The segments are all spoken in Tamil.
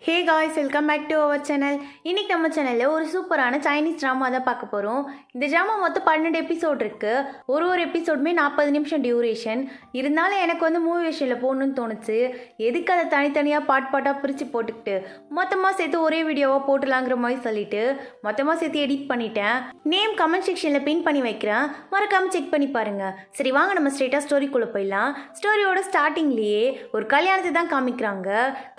Hey guys, welcome back to our channel. இன்றைக்கி நம்ம சேனலில் ஒரு சூப்பரான சைனீஸ் ட்ராமா தான் பார்க்க போகிறோம். இந்த ட்ராமா மொத்தம் 12 எபிசோட் இருக்குது. ஒரு எபிசோடுமே 40 நிமிஷம் டியூரேஷன். இருந்தாலும் எனக்கு வந்து மூவி விஷயத்தில் போகணுன்னு தோணுச்சு. எதுக்கு அதை தனித்தனியாக பாட்டாக பிரித்து போட்டுக்கிட்டு மொத்தமாக சேர்த்து ஒரே வீடியோவாக போட்டுலாங்கிற மாதிரி சொல்லிட்டு மொத்தமாக சேர்த்து எடிட் பண்ணிட்டேன். நேம் கமெண்ட் செக்ஷனில் பின் பண்ணி வைக்கிறேன், மறக்காமல் செக் பண்ணி பாருங்கள். சரி வாங்க நம்ம ஸ்ட்ரெயிட்டாக ஸ்டோரிக்குள்ளே போயிடலாம். ஸ்டோரியோட ஸ்டார்டிங்லேயே ஒரு கல்யாணத்தை தான் காமிக்கிறாங்க.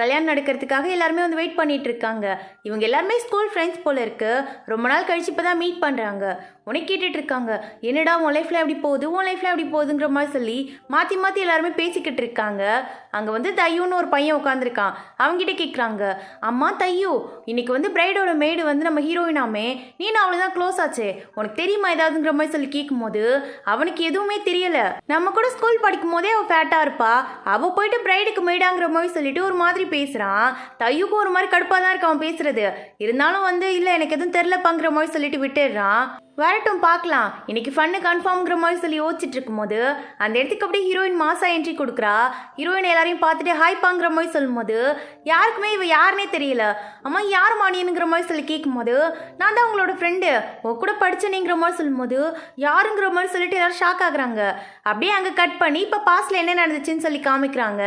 கல்யாணம் நடக்கிறதுக்காக எல்லாருமே வந்து வெயிட் பண்ணிட்டு இருக்காங்க. இவங்க எல்லாருமே ஸ்கூல் ஃப்ரெண்ட்ஸ் போல இருக்கு. ரொம்ப நாள் கழிச்சு இப்பதான் மீட் பண்றாங்க. உனக்கு கேட்டுட்டு இருக்காங்க, என்னடா உன் லைஃப்ல எப்படி போகுது, உன் லைஃப்ல எப்படி போகுதுங்கிற மாதிரி சொல்லி மாத்தி மாத்தி எல்லாருமே பேசிக்கிட்டு இருக்காங்க. அங்க வந்து தையூன்னு ஒரு பையன் உட்காந்துருக்கான். அவங்ககிட்ட கேட்குறாங்க, அம்மா தையூ, இன்னைக்கு வந்து பிரைடோட மேடு வந்து நம்ம ஹீரோயினாமே, நீனும் அவ்வளோதான் க்ளோஸ் ஆச்சு, உனக்கு தெரியுமா ஏதாவதுங்கிற மாதிரி சொல்லி கேட்கும்போது அவனுக்கு எதுவுமே தெரியல. நம்ம கூட ஸ்கூல் படிக்கும் போதே அவள் ஃபேட்டா இருப்பா, அவள் போயிட்டு பிரைடுக்கு மேடாங்கிற மாதிரி சொல்லிட்டு ஒரு மாதிரி பேசுறான். தையூக்கும் ஒரு மாதிரி கடுப்பாக தான் இருக்கு அவன் பேசுறது. இருந்தாலும் வந்து இல்லை எனக்கு எதுவும் தெரிலப்பாங்கிற மாதிரி சொல்லிட்டு விட்டுடுறான். வரட்டும் பார்க்கலாம், இன்னைக்கு ஃபன்னு கன்ஃபார்ம்ங்கிற மாதிரி சொல்லி யோசிச்சுட்டு இருக்கும்போது அந்த இடத்துக்கு அப்படியே ஹீரோயின் மாசா என்ட்ரி கொடுக்குறா. ஹீரோயின் எல்லாரையும் பார்த்துட்டு ஹாய்ப்பாங்கிற மாதிரி சொல்லும்போது யாருக்குமே இவ யாருன்னே தெரியல. அம்மா யார் மானியனுங்கிற மாதிரி சொல்லி கேட்கும்போது நான் தான் உங்களோட ஃப்ரெண்டு, உன் கூட படிச்சேனேங்கிற மாதிரி சொல்லும்போது யாருங்கிற மாதிரி சொல்லிட்டு எல்லாரும் ஷாக் ஆகுறாங்க. அப்படியே அங்கே கட் பண்ணி இப்போ பாஸ்ட்ல என்ன நடந்துச்சுன்னு சொல்லி காமிக்கிறாங்க.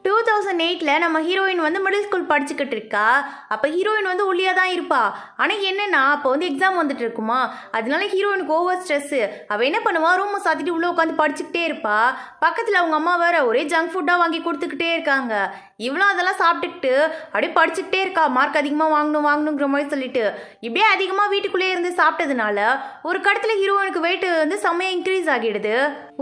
2008 நம்ம ஹீரோயின் வந்து மிடில் ஸ்கூல் படிச்சுக்கிட்டு இருக்கா. அப்போ ஹீரோயின் வந்து ஒல்லியாக தான் இருப்பா. ஆனால் என்னன்னா அப்போ வந்து எக்ஸாம் வந்துட்டு இருக்குமா, அதனால ஹீரோயினுக்கு ஓவர் ஸ்ட்ரெஸ்ஸு. அவள் என்ன பண்ணுவா, ரூமை சாத்திட்டு உள்ளே உட்காந்து படிச்சுக்கிட்டே இருப்பா. பக்கத்தில் அவங்க அம்மா வேற ஒரே ஜங்க் ஃபுட்டாக வாங்கி கொடுத்துக்கிட்டே இருக்காங்க. இவ்வளோ அதெல்லாம் சாப்பிட்டுக்கிட்டு அப்படியே படிச்சுக்கிட்டே இருக்கா. மார்க் அதிகமாக வாங்கணுங்கிற மாதிரி சொல்லிட்டு இப்படியே அதிகமாக வீட்டுக்குள்ளேயே இருந்து சாப்பிட்டதுனால ஒரு கடத்தில் ஹீரோயினுக்கு வெயிட் வந்து செம்மையாக இன்க்ரீஸ் ஆகிடுது.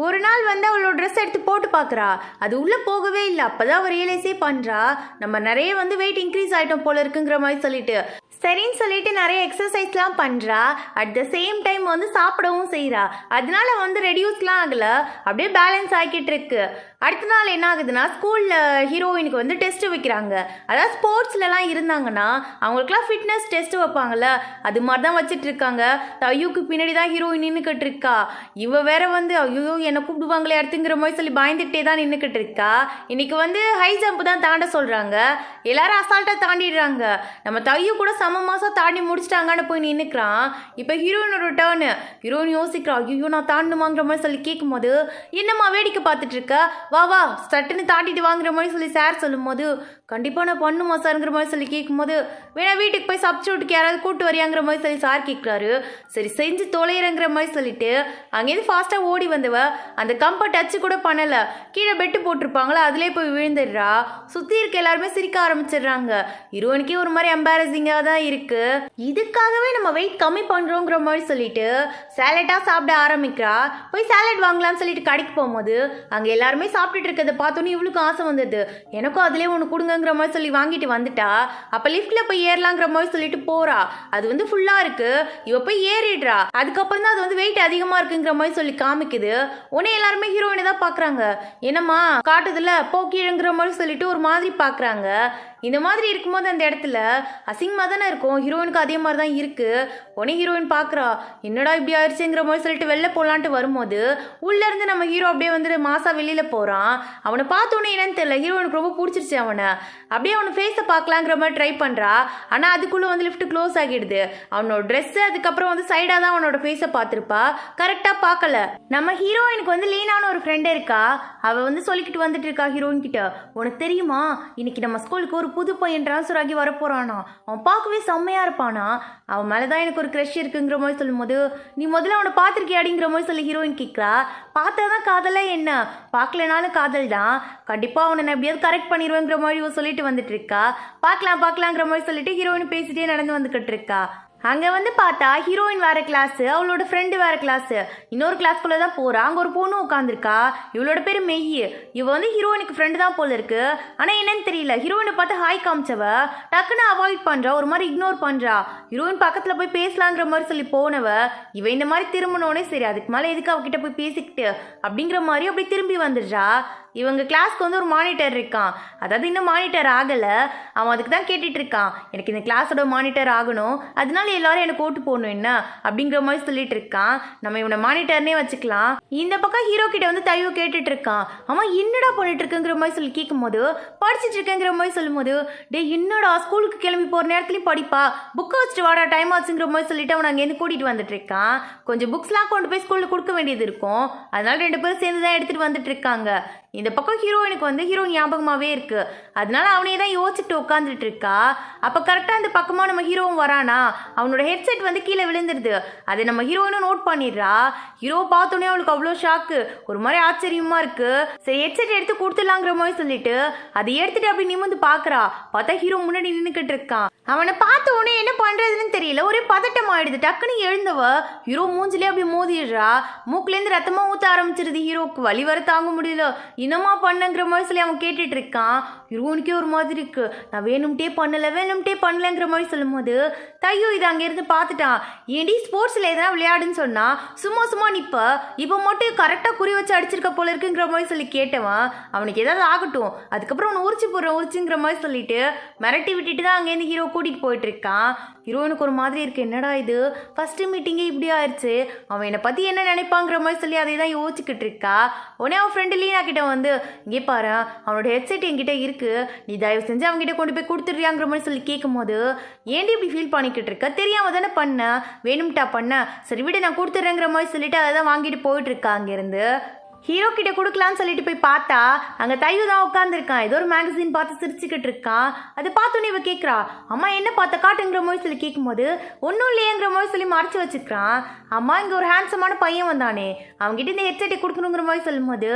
ஒரு நாள் வந்து அவளோட ட்ரெஸ் எடுத்து போட்டு பார்க்குறா, அது உள்ளே போகவே இல்லை. அப்போதான் அவள் ரியலைஸே பண்ணுறா, நம்ம நிறைய வந்து வெயிட் இன்க்ரீஸ் ஆகிட்டோம் போல இருக்குங்கிற மாதிரி சொல்லிட்டு சரின்னு சொல்லிட்டு நிறைய எக்ஸசைஸ்லாம் பண்ணுறா. அட் த சேம் டைம் வந்து சாப்பிடவும் செய்கிறா. அதனால வந்து ரெடியூஸ்லாம் ஆகலை, அப்படியே பேலன்ஸ் ஆகிக்கிட்டு இருக்கு. அடுத்த நாள் என்ன ஆகுதுன்னா, ஸ்கூலில் ஹீரோயினுக்கு வந்து டெஸ்ட்டு வைக்கிறாங்க. அதாவது ஸ்போர்ட்ஸ்லலாம் இருந்தாங்கன்னா அவங்களுக்குலாம் ஃபிட்னஸ் டெஸ்ட்டு வைப்பாங்கள்ல, அது மாதிரி தான் வச்சுட்டு இருக்காங்க. தையூக்கு பின்னாடி தான் ஹீரோயின் நின்றுக்கிட்டு இருக்கா. இவ வேற வந்து ஐயோ என்னை கூப்பிடுவாங்களே அடுத்துங்கிற மாதிரி சொல்லி பயந்துகிட்டே தான் நின்றுக்கிட்டு இருக்கா. இன்னைக்கு வந்து ஹை ஜம்ப் தான் தாண்ட சொல்கிறாங்க. எல்லாரும் அசால்ட்டாக தாண்டிடுறாங்க. நம்ம தையூ கூட மாசம் தாண்டி முடிச்சிட்டாங்கன்னு போய் நின்னுக்கிறான். இப்போ ஹீரோயினோட டேர்னு. ஹீரோயின் யோசிக்கிறா, ஐயோ நான் தாண்டணுமாங்கிற மாதிரி சொல்லி கேட்கும்போது என்னம்மா வேடிக்கை பார்த்துட்டு இருக்க, வா வா சட்டுன்னு தாண்டிட்டு வாங்குற மாதிரி சொல்லி சார் சொல்லும்போது கண்டிப்பாக நான் பண்ணுமா சார்ங்கிற மாதிரி சொல்லி கேட்கும்போது வேணா வீட்டுக்கு போய் சப்ஸ்டியூட்டுக்கு யாராவது கூட்டு வரியாங்கிற மாதிரி சொல்லி சார் கேட்குறாரு. சரி செஞ்சு தொலைகிறங்கிற மாதிரி சொல்லிட்டு அங்கேருந்து ஃபாஸ்ட்டாக ஓடி வந்தவ அந்த கம்பை டச்சு கூட பண்ணலை. கீழே பெட்டு போட்டிருப்பாங்களா, அதிலே போய் விழுந்துடுறா. சுற்றி இருக்க எல்லாருமே சிரிக்க ஆரம்பிச்சிடுறாங்க. ஹீரோயினுக்கே ஒரு மாதிரி எம்பாரசிங்காக தான் இருக்கு. இதுக்காகவே நம்ம வெயிட் கம்மி பண்றோங்கிற மாதிரி சொல்லிட்டு சாலட்டா சாப்பிட ஆரம்பிக்கிறா. போய் சாலட் வாங்கலாம்னு சொல்லிட்டு கடைக்கு போகும்போது அங்க எல்லாருமே சாப்பிட்டுட்டு இருக்கிறத பார்த்தோன்னே இவளுக்கு ஆசை வந்தது. எனக்கும் அதுலேயே ஒன்று கொடுங்கிற மாதிரி சொல்லி வாங்கிட்டு வந்துட்டா. அப்ப லிஃப்ட்ல போய் ஏறலாங்கிற மாதிரி சொல்லிட்டு போறா. அது வந்து ஃபுல்லா இருக்கு. இவ போய் ஏறிடுறா. அதுக்கப்புறம் தான் அது வந்து வெயிட் அதிகமா இருக்குங்கிற மாதிரி சொல்லி காமிக்குது. உடனே எல்லாருமே ஹீரோயினை தான் பாக்குறாங்க. என்னம்மா காட்டுதுல போக்கீழங்கிற மாதிரி சொல்லிட்டு ஒரு மாதிரி பாக்குறாங்க. இந்த மாதிரி இருக்கும்போது அந்த இடத்துல அசிங்கமாக தானே இருக்கும். ஹீரோயினுக்கு அதே மாதிரி தான் இருக்கு. உடனே ஹீரோயின் பார்க்குறா, என்னடா இப்படி ஆயிடுச்சுங்கிற மாதிரி சொல்லிட்டு வெளில போகலான்ட்டு வரும்போது உள்ளேருந்து நம்ம ஹீரோ அப்படியே வந்து மாசா வெளியில் போகிறான். அவனை பார்த்தோன்னே என்னன்னு தெரியல, ஹீரோயினுக்கு ரொம்ப பிடிச்சிருச்சு அவனை. அப்படியே அவனை ஃபேஸை பார்க்கலாங்கிற மாதிரி ட்ரை பண்ணுறா. ஆனால் அதுக்குள்ளே வந்து லிஃப்ட் க்ளோஸ் ஆகிடுது. அவனோட ட்ரெஸ்ஸு அதுக்கப்புறம் வந்து சைடாக தான் அவனோட ஃபேஸை பார்த்துருப்பா, கரெக்டாக பார்க்கல. நம்ம ஹீரோயினுக்கு வந்து லீனான ஒரு ஃப்ரெண்டு இருக்கா. அவள் வந்து சொல்லிக்கிட்டு வந்துட்டு இருக்கா ஹீரோயின் கிட்ட, உனக்கு தெரியுமா இன்னைக்கு நம்ம ஸ்கூலுக்கு ஒரு புது பையன் ட்ரான்ஸ்ஃபர் ஆகி வரப்போறானா, அவன் பார்க்கவே செம்மையா இருப்பானா, அவன் மேலதான் எனக்கு ஒரு க்ரஷ் இருக்குங்கிற மாதிரி சொல்லும்போது நீ முதல்ல அவனை பார்த்துருக்கியாடிங்கிற மாதிரி சொல்லி ஹீரோயின் கேட்குறா. பார்த்தாதான் காதலா என்ன, பார்க்கலனாலும் காதல் தான், கண்டிப்பா அவனை நான் எப்படியாவது கரெக்ட் பண்ணிடுவேங்கிற மாதிரி சொல்லிட்டு வந்துட்டு இருக்கா. பார்க்கலாங்கிற மாதிரி சொல்லிட்டு ஹீரோயின் பேசிட்டே நடந்து வந்துகிட்டு இருக்கா. அங்கே வந்து பார்த்தா ஹீரோயின் வேற கிளாஸ், அவளோட ஃப்ரெண்டு வேற கிளாஸ், இன்னொரு கிளாஸ்க்குள்ளே தான் போகிறா. அங்கே ஒரு பொண்ணு உட்காந்துருக்கா. இவளோட பேர் மெய். இவ வந்து ஹீரோயினுக்கு ஃப்ரெண்டு தான் போல இருக்கு. ஆனால் என்னன்னு தெரியல, ஹீரோயினை பார்த்து ஹாய் காமிச்சவ டக்குன்னு அவாய்ட் பண்ணுறா, ஒரு மாதிரி இக்னோர் பண்ணுறா. ஹீரோயின் பக்கத்தில் போய் பேசலாங்கிற மாதிரி சொல்லி போனவ இவ இந்த மாதிரி திரும்பினோடனே சரி அதுக்கு மேலே எதுக்கு அவகிட்ட போய் பேசிக்கிட்டு அப்படிங்கிற மாதிரி அப்படி திரும்பி வந்துடுறா. இவங்க கிளாஸ்க்கு வந்து ஒரு மானிட்டர் இருக்கான். அதாவது இன்னும் மானிட்டர் ஆகலை. அவன் அதுக்கு தான் கேட்டுட்டு இருக்கான், எனக்கு இந்த கிளாஸோட மானிட்டர் ஆகணும், அதனால எல்லாரும் எனக்கு ஓட்டு போடணும் என்ன அப்படிங்கிற மாதிரி சொல்லிட்டு இருக்கான். நம்ம இவனை மானிட்டர்னே வச்சுக்கலாம். இந்த பக்கம் ஹீரோ கிட்ட வந்து தையோ கேட்டுட்டு இருக்கான். அவன் என்னடா பண்ணிட்டு இருக்குங்கிற மாதிரி சொல்லி கேட்கும்போது, படிச்சுட்டு இருக்கேங்கிற மாதிரி சொல்லும்போது, டே என்னடா ஸ்கூலுக்கு கிளம்பி போகிற நேரத்துலையும் படிப்பா, புக்கை வச்சுட்டு வாடா டைம் ஆச்சுங்கிற மாதிரி சொல்லிட்டு அவன் அங்கேருந்து கூட்டிகிட்டு வந்துட்டு இருக்கான். கொஞ்சம் புக்ஸ்லாம் கொண்டு போய் ஸ்கூலில் கொடுக்க வேண்டியது இருக்கும். அதனால 2 பேரும் சேர்ந்து தான் எடுத்துகிட்டு வந்துட்டு இருக்காங்க. இந்த பக்கம் ஹீரோயினுக்கு வந்து ஹீரோ ஞாபகமாகவே இருக்கு. அதனால அவனே தான் யோசிச்சுட்டு உட்காந்துட்டு இருக்கா. அப்போ கரெக்டாக அந்த பக்கமாக நம்ம ஹீரோவும் வரானா. அவனோட ஹெட்செட் வந்து கீழே விழுந்துருது. அதை நம்ம ஹீரோயினும் நோட் பண்ணிடுறா. ஹீரோவை பார்த்தோன்னே அவளுக்கு அவ்வளோ ஷாக்கு, ஒரு மாதிரி ஆச்சரியமா இருக்கு. சரி ஹெட்செட் எடுத்து கொடுத்துடலாங்கிற மாதிரி சொல்லிட்டு அதை எடுத்துட்டு அப்படி நிமிந்து பார்க்குறா. பார்த்தா ஹீரோ முன்னாடி நின்றுக்கிட்டு இருக்கான். அவனை பார்த்த உடனே என்ன பண்ணுறதுன்னு தெரியல, ஒரே பதட்டம் ஆயிடுது. டக்குன்னு எழுந்தவ ஹீரோ மூஞ்சிலே அப்படி மோதிடுறா. மூக்குலேருந்து ரத்தமாக ஊற்ற ஆரம்பிச்சிருது. ஹீரோக்கு வலி வர தாங்க முடியல. என்னமா பண்ணங்கிற மாதிரி சொல்லி அவன் கேட்டுட்டு இருக்கான். ஹீரோனுக்கே ஒரு மாதிரி இருக்கு. நான் வேணும்ட்டே பண்ணலங்கிற மாதிரி சொல்லும் போது தையோ இதை அங்கேருந்து பார்த்துட்டான். ஏண்டி ஸ்போர்ட்ஸில் எதனா விளையாடுன்னு சொன்னா சும்மா நிற்ப, இப்போ மட்டும் கரெக்டாக குறி வச்சு அடிச்சிருக்க போல இருக்குங்கிற மாதிரி சொல்லி கேட்டவன் அவனுக்கு ஏதாவது ஆகட்டும், அதுக்கப்புறம் அவனை உரிச்சுங்கிற மாதிரி சொல்லிட்டு மிரட்டி விட்டுட்டு தான் அங்கேருந்து ஹீரோ கூட்டிகிட்டு போயிட்டு இருக்கான். ஹீரோனுக்கு ஒரு மாதிரி இருக்கு, என்னடா இது ஃபஸ்ட்டு மீட்டிங்கே இப்படி ஆயிடுச்சு, அவன் என்னை பற்றி என்ன நினைப்பாங்கிற மாதிரி சொல்லி அதை தான் யோசிச்சுக்கிட்டு இருக்கா. உடனே அவன் ஃப்ரெண்டு லீனா கிட்ட வந்து, இங்கே பாரு அவனோட ஹெட்செட் என்கிட்ட இருக்கு, நீ தயவு செஞ்சு அவங்ககிட்ட கொண்டு போய் கொடுத்துட்றியாங்கிற மாதிரி சொல்லி கேட்கும் போது, ஏன்டி இப்படி ஃபீல் பண்ணிக்கிட்டு இருக்க, தெரியாம தானே பண்ண, வேணும்ட்டா பண்ண, சரி விட நான் கொடுத்துட்றேங்கிற மாதிரி சொல்லிட்டு அதை தான் வாங்கிட்டு போயிட்டு இருக்கா. அங்கேருந்து ஹீரோ கிட்ட கொடுக்கலான்னு சொல்லிட்டு போய் பார்த்தா அங்கே தையு தான் உட்காந்துருக்கான். ஏதோ ஒரு மேகசின் பார்த்து சிரிச்சுக்கிட்டு இருக்கான். அதை பார்த்தோன்னே இவ கேட்குறா, அம்மா என்ன பார்த்த காட்டுங்கிற மாதிரி சொல்லி கேட்கும்போது, ஒன்றும் இல்லையேங்கிற மாதிரி சொல்லி மறைச்சு வச்சுக்கிறான். அம்மா இங்கே ஒரு ஹேண்ட்ஸமான பையன் வந்தானே, அவங்ககிட்ட இந்த ஹெட்செட்டை கொடுக்கணுங்கிற மாதிரி சொல்லும்போது,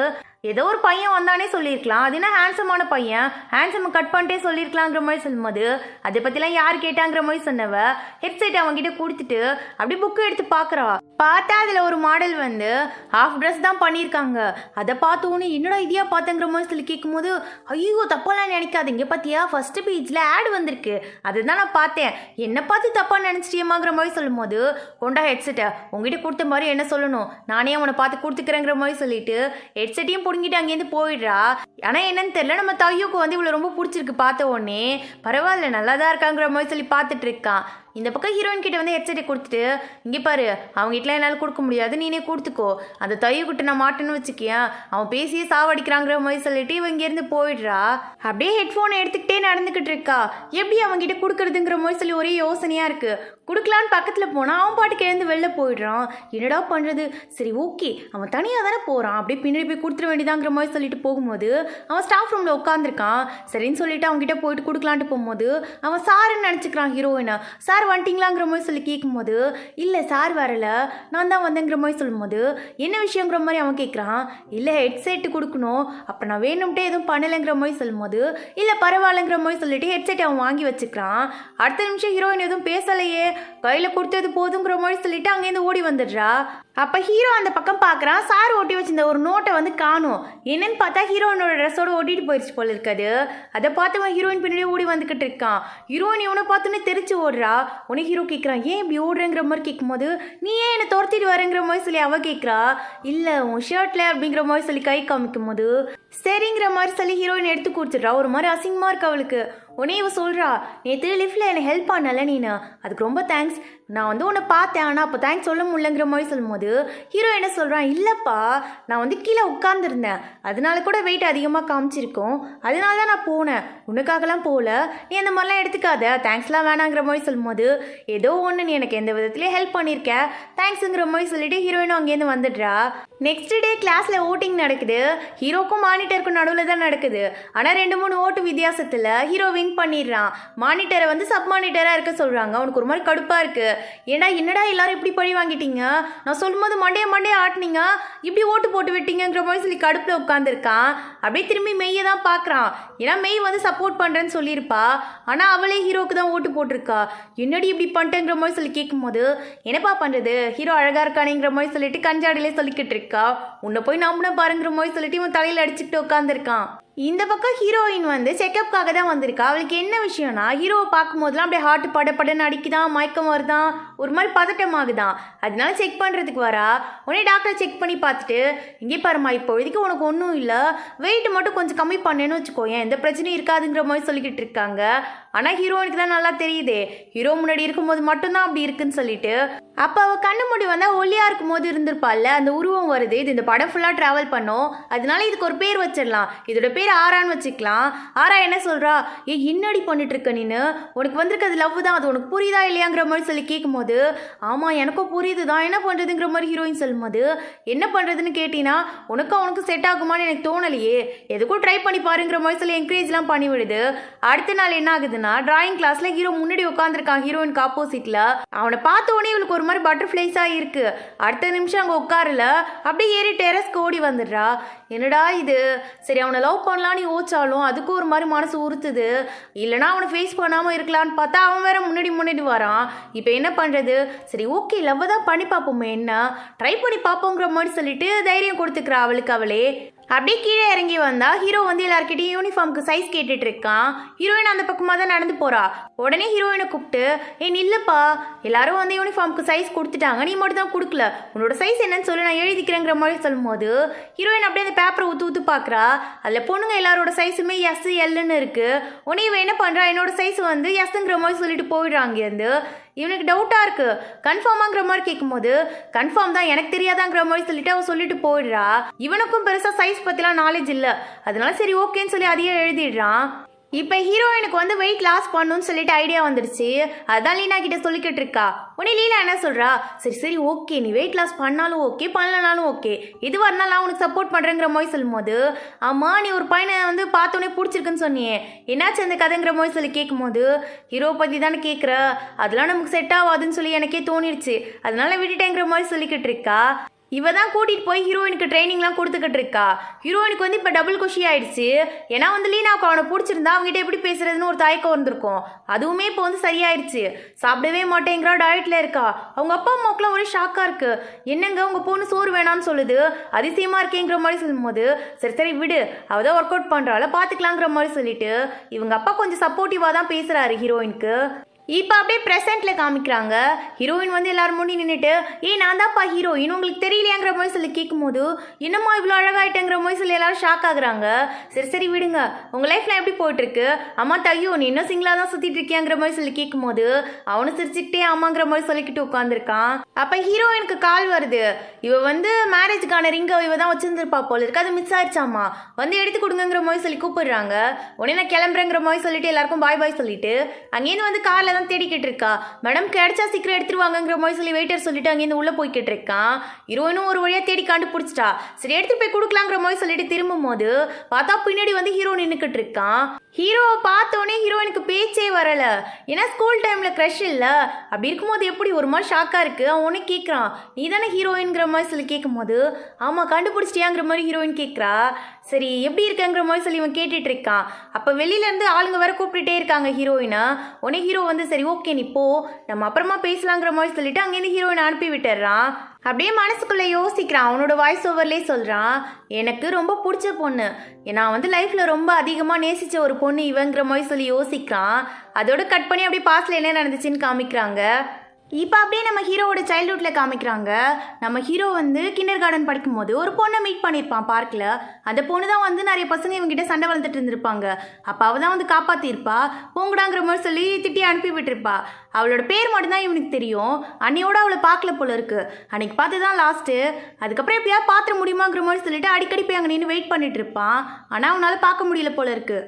ஏதோ ஒரு பையன் வந்தானே சொல்லியிருக்கலாம், அது என்ன ஹேண்ட்ஸமான பையன், ஹேண்ட்ஸம் கட் பண்ணிட்டே சொல்லியிருக்கலாங்கிற மாதிரி சொல்லும்போது, அதை பற்றிலாம் யார் கேட்டாங்கிற மாதிரி சொன்னவ ஹெட்செட் அவங்ககிட்ட கொடுத்துட்டு அப்படி புக்கு எடுத்து பார்க்குறா. பார்த்தா அதில் ஒரு மாடல் வந்து ஹாஃப் ட்ரெஸ் தான் பண்ணியிருக்காங்க. அதை பார்த்தோன்னு என்னடா இதையா பார்த்தங்கிற மாதிரி சொல்லி கேட்கும்போது, ஐயோ தப்பாலாம் நினைக்காதீங்க, பார்த்தியா ஃபர்ஸ்ட் பேஜில் ஆட் வந்திருக்கு, அதுதான் நான் பார்த்தேன், என்னை பார்த்து தப்பாக நினச்சிட்டியம்மாங்கிற மாதிரி சொல்லும்போது, கொண்டா ஹெட்செட்டை உங்ககிட்ட கொடுத்த மாதிரி என்ன சொல்லணும், நானே அவனை பார்த்து கொடுத்துக்கிறேங்கிற மாதிரி சொல்லிட்டு ஹெட்செட்டையும் பிடுங்கிட்டு அங்கேருந்து போயிடுறா. ஆனால் என்னன்னு தெரியல, நம்ம தையோக்கு வந்து இவ்வளோ ரொம்ப பிடிச்சிருக்கு. பார்த்த உடனே பரவாயில்ல நல்லா தான் இருக்காங்கிற மாதிரி சொல்லி பார்த்துட்டு இருக்கான். இந்த பக்கம் ஹீரோயின் கிட்ட வந்து ஹெட்செட்டை கொடுத்துட்டு, இங்கே பாரு அவங்க கிட்டலாம் என்னால் கொடுக்க முடியாது, நீனே கொடுத்துக்கோ, அந்த தையக்கிட்ட நான் மாட்டேன்னு வச்சுக்கியேன், அவன் பேசியே சாவடிக்கிறாங்கிற மாதிரி சொல்லிட்டு இவன் இங்கேருந்து போயிடுறா. அப்படியே ஹெட்ஃபோனை எடுத்துக்கிட்டே நடந்துக்கிட்டு இருக்கா. எப்படி அவங்ககிட்ட கொடுக்குறதுங்கிற மாதிரி சொல்லி ஒரே யோசனையாக இருக்குது. கொடுக்கலான்னு பக்கத்தில் போனால் அவன் பாட்டுக்கு எழுந்து வெளில போயிடுறான். என்னடா பண்ணுறது, சரி ஓகே அவன் தனியாக தானே போகிறான், அப்படியே பின்னாடி போய் கொடுத்துட வேண்டியதாங்கிற மாதிரி சொல்லிட்டு போகும்போது அவன் ஸ்டாஃப் ரூமில் உட்காந்துருக்கான். சரின்னு சொல்லிட்டு அவங்ககிட்ட போயிட்டு கொடுக்கலான்ட்டு போகும்போது அவன் சாருன்னு நினச்சிக்கிறான் ஹீரோயினை. சார் வந்துட்டிங்களாங்கிற மாதிரி சொல்லி கேட்கும்போது, இல்லை சார் வரல நான் தான் வந்தேங்கிற மாதிரி சொல்லும்போது, என்ன விஷயங்கிற மாதிரி அவன் கேட்குறான். இல்லை ஹெட்செட்டு கொடுக்கணும், அப்போ நான் வேணும்ட்டே எதுவும் பண்ணலைங்கிற மாதிரி சொல்லும்போது, இல்லை பரவாயில்லைங்கிற மாதிரி சொல்லிட்டு ஹெட்செட் அவன் வாங்கி வச்சுக்கிறான். அடுத்த நிமிஷம் ஹீரோயின் எதுவும் பேசலையே, கையில் கொடுத்தது போதுங்கிற மாதிரி சொல்லிட்டு அங்கேருந்து ஓடி வந்துடுறா. அப்போ ஹீரோ அந்த பக்கம் பார்க்குறான். சார் ஒட்டி வச்சிருந்த ஒரு நோட்டை வந்து காணும். என்னன்னு பார்த்தா ஹீரோயினோட ட்ரெஸ்ஸோட ஒட்டிட்டு போயிடுச்சு போல இருக்காது. அதை பார்த்தவன் ஹீரோயின் பின்னாடி ஓடி வந்துக்கிட்டு இருக்கான். ஹீரோயின் இவனை பார்த்தோன்னே தெரிச்சு ஓடுறா. உனே ஹீரோ கேட்குறான், ஏன் இப்படி ஓடுறேங்கிற மாதிரி கேட்கும்போது, நீ ஏன் என்னை துரத்திட்டு வரேங்கிற மாதிரி சொல்லி அவள் கேட்குறா. இல்லை உன் ஷர்ட்டில் அப்படிங்கிற மாதிரி சொல்லி கை காமிக்கும் போது சரிங்கிற மாதிரி சொல்லி ஹீரோயின் எடுத்து கொடுத்துட்றா. ஒரு மாதிரி அசிங்கமாக இருக்கு அவளுக்கு. உடனே இவ சொல்கிறா, நேற்று லிஃப்டில் என்னை ஹெல்ப் பண்ணல நீனு, அதுக்கு ரொம்ப தேங்க்ஸ், நான் வந்து உன்னை பார்த்தேன் ஆனால் அப்போ தேங்க்ஸ் சொல்ல முடியலங்கிற மாதிரி சொல்லும்போது ஹீரோ என்ன சொல்கிறான், இல்லைப்பா நான் வந்து கீழே உட்காந்துருந்தேன், அதனால கூட வெயிட் அதிகமாக காமிச்சிருக்கோம், அதனால தான் நான் போனேன், உனக்காகலாம் போகல, நீ அந்த மாதிரிலாம் எடுத்துக்காத, தேங்க்ஸ்லாம் வேணாங்கிற மாதிரி சொல்லும்போது, ஏதோ ஒன்று நீ எனக்கு எந்த விதத்துலேயே ஹெல்ப் பண்ணியிருக்க, தேங்க்ஸுங்கிற மாதிரி சொல்லிட்டு ஹீரோயினும் அங்கேருந்து வந்துடுறா. நெக்ஸ்ட் டே கிளாஸில் ஓட்டிங் நடக்குது. ஹீரோக்கும் மானிட்டருக்கும் நடுவில் தான் நடக்குது. ஆனால் 2-3 ஓட்டு வித்தியாசத்தில் ஹீரோ வின் பண்ணிடுறான். மானிட்டரை வந்து சப் மானிட்டராக இருக்க சொல்கிறாங்க. அவனுக்கு ஒரு மாதிரி கடுப்பாக இருக்குது. என்னடா எல்லாரும் இப்படி பழி வாங்கிட்டீங்க, நான் சொல்லும்போது மண்டையை ஆட்டினீங்க, இப்படி ஓட்டு போட்டு விட்டீங்கிற மாதிரி சொல்லி கடுப்பில் உட்காந்துருக்கான். அப்படியே திரும்பி மெய்யை தான் பார்க்குறான். ஏன்னா மெய் வந்து சப்போர்ட் பண்ணுறேன்னு சொல்லியிருப்பா, ஆனால் அவளே ஹீரோக்கு தான் ஓட்டு போட்டிருக்கா. என்னடி இப்படி பண்ணிட்டேங்கிற மாதிரி சொல்லி கேட்கும்போது, என்னப்பா பண்ணுறது, ஹீரோ அழகாக இருக்கானேங்கிற மாதிரி சொல்லிட்டு கஞ்சாடிலே சொல்லிக்கிட்டு இருக்கா. உன்னை போய் நம்பின பாருங்கிற மாதிரி சொல்லிட்டு இவன் தலையில் அடிச்சுக்கிட்டு உட்காந்துருக்கான். இந்த பக்கம் ஹீரோயின் வந்து செக்கப்காக தான் வந்திருக்கா. அவளுக்கு என்ன விஷயம்னா, ஹீரோவை பார்க்கும்போதெல்லாம் அப்படியே ஹார்ட் படன்னு அடிக்குதான், மயக்கம் வருதான், ஒரு மாதிரி பதட்டமாகுதான். அதனால செக் பண்ணுறதுக்கு வரா. உடனே டாக்டர் செக் பண்ணி பார்த்துட்டு, இங்கே பாருமா, இப்போதைக்கு உனக்கு ஒன்றும் இல்லை, வெயிட் மட்டும் கொஞ்சம் கம்மி பண்ணேன்னு வச்சுக்கோயேன், எந்த பிரச்சனையும் இருக்காதுங்கிற மாதிரி சொல்லிக்கிட்டு இருக்காங்க. ஆனால் ஹீரோயினுக்கு தான் நல்லா தெரியுதே, ஹீரோ முன்னாடி இருக்கும்போது மட்டும்தான் அப்படி இருக்குன்னு சொல்லிட்டு. அப்போ அவள் கண்ணு மூடி வந்தால் ஒல்லியாக இருக்கும்போது இருந்திருப்பாள்ல, அந்த உருவம் வருது. இது இந்த படம் ஃபுல்லாக ட்ராவல் பண்ணும், அதனால இதுக்கு ஒரு பேர் வச்சிடலாம், இதோட பேர் ஆரான்னு வச்சுக்கலாம். ஆரா என்ன சொல்கிறா, என்னடி பண்ணிட்டு இருக்க நீனு, உனக்கு வந்திருக்கிறது லவ் தான், அது உனக்கு புரியுதா இல்லையாங்கிற மாதிரி சொல்லி கேட்கும்போது, ஆமாம் எனக்கும் புரியுது தான், என்ன பண்ணுறதுங்கிற மாதிரி ஹீரோயின் சொல்லும்போது, என்ன பண்ணுறதுன்னு கேட்டினா, உனக்கு செட் ஆகுமான்னு எனக்கு தோணலையே, எதுக்கும் ட்ரை பண்ணி பாருங்கிற மாதிரி சொல்லி என்கரேஜ்லாம் பண்ணி விடுது. அடுத்த நாள் என்ன ஆகுதுன்னா, டிராயிங் கிளாஸில் ஹீரோ முன்னாடி உட்காந்துருக்கான் ஹீரோயினுக்கு ஆப்போசிட்டில். அவனை பார்த்த உடனே இவளுக்கு ஒரு மாதிரி பட்டர்ஃப்ளைஸாக இருக்கு. அடுத்த நிமிஷம் அங்கே உட்காரல, அப்படியே ஏறி டெரஸ்க்கு ஓடி வந்துடுறா. என்னடா இது, சரி அவனை லவ் பண்ணலான்னு யோசிச்சாலும் அதுக்கும் ஒரு மாதிரி மனசு உறுத்துது. இல்லைனா அவனை ஃபேஸ் பண்ணாமல் இருக்கலான்னு பார்த்தா அவன் வேற முன்னாடி வரான். இப்போ என்ன பண்ணுறது, சரி ஓகே லவ் தான் பண்ணி பார்ப்போமே, என்ன ட்ரை பண்ணி பார்ப்போங்கிற மாதிரி சொல்லிட்டு தைரியம் கொடுத்துக்கிறா அவளுக்கு அவளே. அப்படியே கீழே இறங்கி வந்தா ஹீரோ வந்து எல்லாருக்கிட்டையும் யூனிஃபார்முக்கு சைஸ் கேட்டுட்டு இருக்கான். ஹீரோயின் அந்த பக்கமாக தான் நடந்து போறா. உடனே ஹீரோயினை கூப்பிட்டு, நில்லுப்பா, எல்லாரும் வந்து யூனிஃபார்முக்கு சைஸ் கொடுத்துட்டாங்க, நீ மட்டும் தான் கொடுக்கல, உன்னோட சைஸ் என்னன்னு சொல்லி நான் எழுதிக்கிறேங்கிற மாதிரி சொல்லும்போது ஹீரோயின் அப்படியே அந்த பேப்பரை ஊத்து பார்க்குறா. அதில் பொண்ணுங்க எல்லாரோட சைஸுமே எஸ் எல்லுன்னு இருக்கு. உடனே இவன் என்ன பண்ணுறா, என்னோட சைஸ் வந்து எஸ்ங்கிற மாதிரி சொல்லிட்டு போயிடுறாங்க இருந்து. இவனுக்கு டவுட்டாக இருக்குது, கன்ஃபார்மாங்கிற மாதிரி கேட்கும்போது, கன்ஃபார்ம் தான், எனக்கு தெரியாதாங்கிற மாதிரி சொல்லிட்டு அவள் சொல்லிட்டு போயிடுறா. இவனுக்கும் பெருசாக சைஸ் பற்றிலாம் நாலேஜ் இல்லை, அதனால சரி ஓகேன்னு சொல்லி அதையே எழுதிடுறான். இப்போ ஹீரோயினுக்கு வந்து வெயிட் லாஸ் பண்ணணும்னு சொல்லிட்டு ஐடியா வந்துருச்சு. அதான் லீனா கிட்ட சொல்லிக்கிட்டு இருக்கா. உடனே லீனா என்ன சொல்கிறா, சரி ஓகே, நீ வெயிட் லாஸ் பண்ணாலும் ஓகே, பண்ணலனாலும் ஓகே, எதுவாக இருந்தாலும் நான் உனக்கு சப்போர்ட் பண்ணுறேங்கிற மாதிரி சொல்லும்போது, ஆமாம் நீ ஒரு பையனை வந்து பார்த்தோன்னே பிடிச்சிருக்குன்னு சொன்னியே, என்னாச்சு அந்த கதைங்கிற மாதிரி சொல்லி கேட்கும்போது, ஹீரோ பற்றி தானே கேட்குற, அதெல்லாம் நமக்கு செட் ஆகாதுன்னு சொல்லி எனக்கே தோணிடுச்சு, அதனால விட்டுட்டேங்கிற மாதிரி சொல்லிக்கிட்டு இருக்கா. இவ தான் கூட்டிகிட்டு போய் ஹீரோயினுக்கு ட்ரைனிங்லாம் கொடுத்துக்கிட்டு இருக்கா. ஹீரோயினுக்கு வந்து இப்போ டபுள் குஷி ஆயிடுச்சு. ஏன்னா வந்து லீனாவுக்கு அவனை பிடிச்சிருந்தா அவங்ககிட்ட எப்படி பேசுறதுன்னு ஒரு தயக்கம் வந்திருக்கும். அதுவுமே இப்போ வந்து சரியாயிடுச்சு. சாப்பிடவே மாட்டேங்கிறா, டயட்டில் இருக்கா. அவங்க அப்பா அம்மாவுக்குலாம் ஒரே ஷாக்காக இருக்கு. என்னங்க உங்கள் பொண்ணு சோறு வேணாம்னு சொல்லுது, அதிசயமாக இருக்கேங்கிற மாதிரி சொல்லும்போது, சரி விடு, அவள் தான் ஒர்க் அவுட் பண்ணுறாள் பார்த்துக்கலாங்கிற மாதிரி சொல்லிட்டு இவங்க அப்பா கொஞ்சம் சப்போர்ட்டிவாக தான் பேசுகிறாரு ஹீரோயினுக்கு. இப்போ அப்படியே ப்ரெசென்ட்டில் காமிக்கிறாங்க. ஹீரோயின் வந்து எல்லாரும் முன்னாடி நின்றுட்டு, நான் தான்ப்பா ஹீரோயின், உங்களுக்கு தெரியலையாங்கிற மாதிரி சொல்லி கேட்கும்போது, என்னம்மா இவ்வளோ அழகாயிட்டேங்கிற மாதிரி சொல்லி எல்லாரும் ஷாக் ஆகுறாங்க. சரி விடுங்க, உங்கள் லைஃப்லாம் எப்படி போயிட்டுருக்கு, அம்மா தையோ நீ இன்னும் சிங்கிளாக தான் சுற்றிட்டு இருக்கியாங்கிற மாதிரி சொல்லி கேட்கும்போது, அவனு சிரிச்சுக்கிட்டே ஆமாங்கிற மாதிரி சொல்லிக்கிட்டு உட்காந்துருக்கான். அப்போ ஹீரோயினுக்கு கால் வருது. இவ வந்து மேரேஜுக்கான ரிங்கை இவ தான் வச்சுருந்துருப்பா போல இருக்கு, அது மிஸ் ஆயிடுச்சாமா, வந்து எடுத்து கொடுங்கிற மாதிரி சொல்லி கூப்பிடுறாங்க. உடனே நான் கிளம்புறேங்கிற மாதிரி சொல்லிட்டு எல்லாருக்கும் பாய் சொல்லிட்டு அங்கேருந்து வந்து காரில் தேடிக்கிட்டு இருக்கா. மேடம் கிடைச்சா சீக்கிரம் எடுத்துருவாங்கிற மாதிரி சொல்லி வெயிட்டர் சொல்லிட்டு அங்கேருந்து உள்ள போய்கிட்டு இருக்கான். ஹீரோயினும் ஒரு வழியா தேடி கண்டுபிடிச்சிட்டா. சரி எடுத்துட்டு போய் கொடுக்கலாங்கிற மாதிரி சொல்லிட்டு திரும்பும் போது பார்த்தா பின்னாடி வந்து ஹீரோ நின்னுக்கிட்டு இருக்கான். ஹீரோவை பார்த்தோன்னே ஹீரோயினுக்கு பேச்சே வரல. ஏன்னா ஸ்கூல் டைம்ல க்ரஷ் இல்ல, அப்படி இருக்கும்போது எப்படி ஒரு மாதிரி ஷாக்கா இருக்கு. அவனே கேட்கறான், நீ தானே ஹீரோயின்ங்கிற மாதிரி சொல்லி கேட்கும் போது, ஆமா கண்டுபிடிச்சிட்டியாங்கிற மாதிரி ஹீரோயின் கேட்கறா. சரி எப்படி இருக்கங்கிற மாதிரி சொல்லி இவன் கேட்டுட்டு இருக்கான். அப்போ வெளியிலேருந்து ஆளுங்க வேற கூப்பிட்டுட்டே இருக்காங்க ஹீரோயினை. உடனே ஹீரோ வந்து சரி ஓகே நீ போ, நம்ம அப்புறமா பேசலாங்கிற மாதிரி சொல்லிட்டு அங்கேருந்து ஹீரோயினை அனுப்பி விட்டுறான். அப்படியே மனசுக்குள்ளே யோசிக்கிறான். அவனோட வாய்ஸ் ஓவர்லேயே சொல்கிறான், எனக்கு ரொம்ப பிடிச்ச பொண்ணு, நான் வந்து லைஃப்பில் ரொம்ப அதிகமாக நேசித்த ஒரு பொண்ணு இவங்கிற மாதிரி சொல்லி யோசிக்கிறான். அதோட கட் பண்ணி அப்படியே பாஸ்டில் என்ன நடந்துச்சுன்னு காமிக்கிறாங்க. இப்போ அப்படியே நம்ம ஹீரோவோட சைல்ட்ஹுட்டில் காமிக்கிறாங்க. நம்ம ஹீரோ வந்து கிண்டர் கார்டன் படிக்கும்போது ஒரு பொண்ணை மீட் பண்ணியிருப்பான் பார்க்கில். அந்த பொண்ணு தான் வந்து நிறைய பசங்க இவங்ககிட்ட சண்டை வளர்த்துட்டு இருந்திருப்பாங்க. அப்போ அவள் தான் வந்து காப்பாற்றிருப்பா. போங்கடாங்கிற மாதிரி சொல்லி திட்டி அனுப்பி விட்டுருப்பா. அவளோட பேர் மட்டும்தான் இவனுக்கு தெரியும். அன்னையோட அவளை பார்க்கல போல இருக்கு. அன்னைக்கு பார்த்து தான் லாஸ்ட்டு. அதுக்கப்புறம் எப்படியாவது பார்த்துட முடியுமாங்கிற மாதிரி சொல்லிட்டு அடிக்கடி போய் அங்கே நின்று வெயிட் பண்ணிட்டு இருப்பான். ஆனால் அவனால் பார்க்க முடியல போல இருக்கு.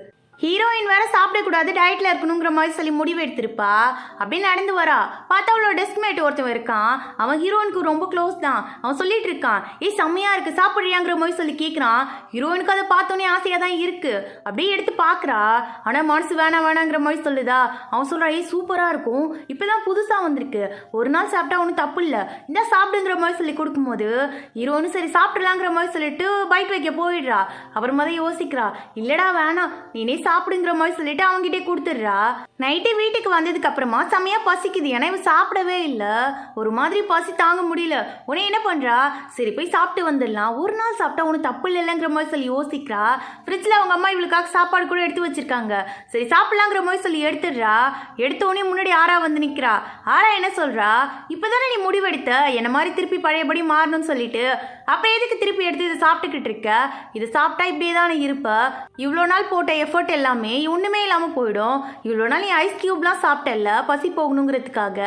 ஹீரோயின் வேற சாப்பிடக்கூடாது, டயட்ல இருக்கணுங்கிற மாதிரி சொல்லி முடிவு எடுத்திருப்பா. அப்படின்னு நடந்து வரா. பார்த்தா அவளோட டெஸ்க்மேட் ஒருத்தன் இருக்கான். அவன் ஹீரோயினுக்கு ரொம்ப க்ளோஸ் தான். அவன் சொல்லிட்டு இருக்கான், செம்மையா இருக்கு சாப்பிட்றியாங்கிற மாதிரி சொல்லி கேட்குறான். ஹீரோயினுக்கு அதை பார்த்தோன்னே ஆசையாக தான் இருக்கு. அப்படியே எடுத்து பார்க்குறா. ஆனால் மனசு வேணாங்கிற மாதிரி சொல்லுதா. அவன் சொல்கிறா, சூப்பராக இருக்கும், இப்போதான் புதுசாக வந்திருக்கு, ஒரு நாள் சாப்பிட்டா ஒன்றும் தப்பு இல்லை, இந்த சாப்பிடுங்கிற மாதிரி சொல்லி கொடுக்கும்போது ஹீரோன்னு சரி சாப்பிடலாங்கிற மாதிரி சொல்லிட்டு பைட் வைக்க போயிடுறா. அப்புறமா தான் யோசிக்கிறா, இல்லடா வேணாம், நீனே சாப்பிடுங்கிற மாதிரி சொல்லிட்டு அவங்ககிட்டே கொடுத்துட்றா. நைட்டு வீட்டுக்கு வந்ததுக்கு அப்புறமா செமையா பசிக்குது. ஏன்னா இவ சாப்பிடவே இல்லை. ஒரு மாதிரி பசி தாங்க முடியல. உடனே என்ன பண்றா, சரி போய் சாப்பிட்டு வந்துடலாம், ஒரு நாள் சாப்பிட்டா உனக்கு தப்பு இல்லைங்கிற மாதிரி சொல்லி யோசிக்கிறா. ஃப்ரிட்ஜில் அவங்க அம்மா இவளுக்காக சாப்பாடு கூட எடுத்து வச்சிருக்காங்க. சரி சாப்பிடலாங்கிற மாதிரி சொல்லி எடுத்துடுறா. எடுத்த உடனே முன்னாடி ஆரா வந்து நிற்கிறா. ஆரா என்ன சொல்றா, இப்போதானே நீ முடிவெடுத்த என்ன மாதிரி திருப்பி பழையபடி மாறணும்னு சொல்லிட்டு, அப்போ எதுக்கு திருப்பி எடுத்து இதை சாப்பிட்டுக்கிட்டு இருக்க? இது சாப்பிட்டா இப்படியே தானே இருப்ப. இவ்வளோ நாள் போட்ட எஃபர்ட் எல்லாமே ஒன்றுமே இல்லாமல் போயிடும். இவ்வளோ நாள் நீ ஐஸ் கியூப்லாம் சாப்பிட்டல பசி போகணுங்கிறதுக்காக,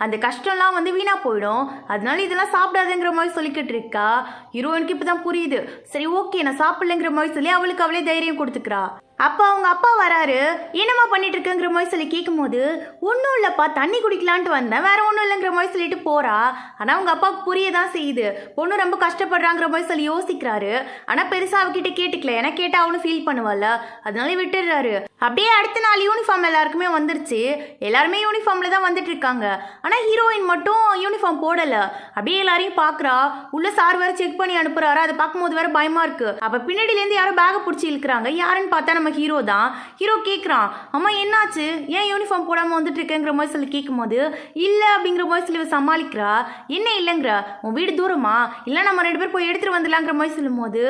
அந்த கஷ்டம்லாம் வந்து வீணா போயிடும். அதனால இதெல்லாம் சாப்பிடாதுங்கிற மாதிரி சொல்லிக்கிட்டு இருக்கா. ஹீரோயினுக்கு இப்போ தான் புரியுது. சரி ஓகே நான் சாப்பிடலைங்கிற மாதிரி சொல்லி அவளுக்கு அவளே தைரியம் கொடுத்துக்கிறா. அப்போ அவங்க அப்பா வராரு. என்னம்மா பண்ணிட்டு இருக்குங்கிற மாதிரி சொல்லி கேட்கும்போது, ஒன்றும் இல்லைப்பா தண்ணி குடிக்கலான்ட்டு வந்தேன், வேற ஒன்றும் இல்லைங்கிற மாதிரி சொல்லிட்டு போறா. ஆனால் அவங்க அப்பாவுக்கு புரிய தான் செய்யுது. பொண்ணு ரொம்ப கஷ்டப்படுறாங்கிற மாதிரி சொல்லி யோசிக்கிறாரு. ஆனால் பெருசாக அவகிட்ட கேட்டுக்கல. ஏன்னா கேட்டால் அவனும் ஃபீல் பண்ணுவாள். அதனால விட்டுடுறாரு. அப்படியே அடுத்த நாள் யூனிஃபார்ம் எல்லாருக்குமே வந்துருச்சு. எல்லாருமே யூனிஃபார்மில் தான் வந்துட்டு இருக்காங்க. ஆனால் ஹீரோயின் மட்டும் யூனிஃபார்ம் போடலை. அப்படியே எல்லாரையும் பார்க்குறா. உள்ள சார் வேற செக் பண்ணி அனுப்புறாரு. அதை பார்க்கும்போது வேற பயமா இருக்கு. அப்போ பின்னாடியிலேருந்து யாரோ பேகை பிடிச்சி இழுக்கிறாங்க. யாருன்னு பார்த்தா நம்ம ஹீரோ தான். ஹீரோ கேட்குறான், அம்மா என்னாச்சு, ஏன் யூனிஃபார்ம் போடாமல் வந்துட்டு இருக்கேங்கிற மாதிரி சொல்லி கேட்கும்போது, இல்லை அப்படிங்கிற மாதிரி சொல்லி சமாளிக்கிறா. என்ன இல்லைங்கிற, உன் வீடு தூரமா, இல்லை நம்ம 2 பேர் போய் எடுத்துட்டு வந்துடலாங்கிற மாதிரி சொல்லும்போது,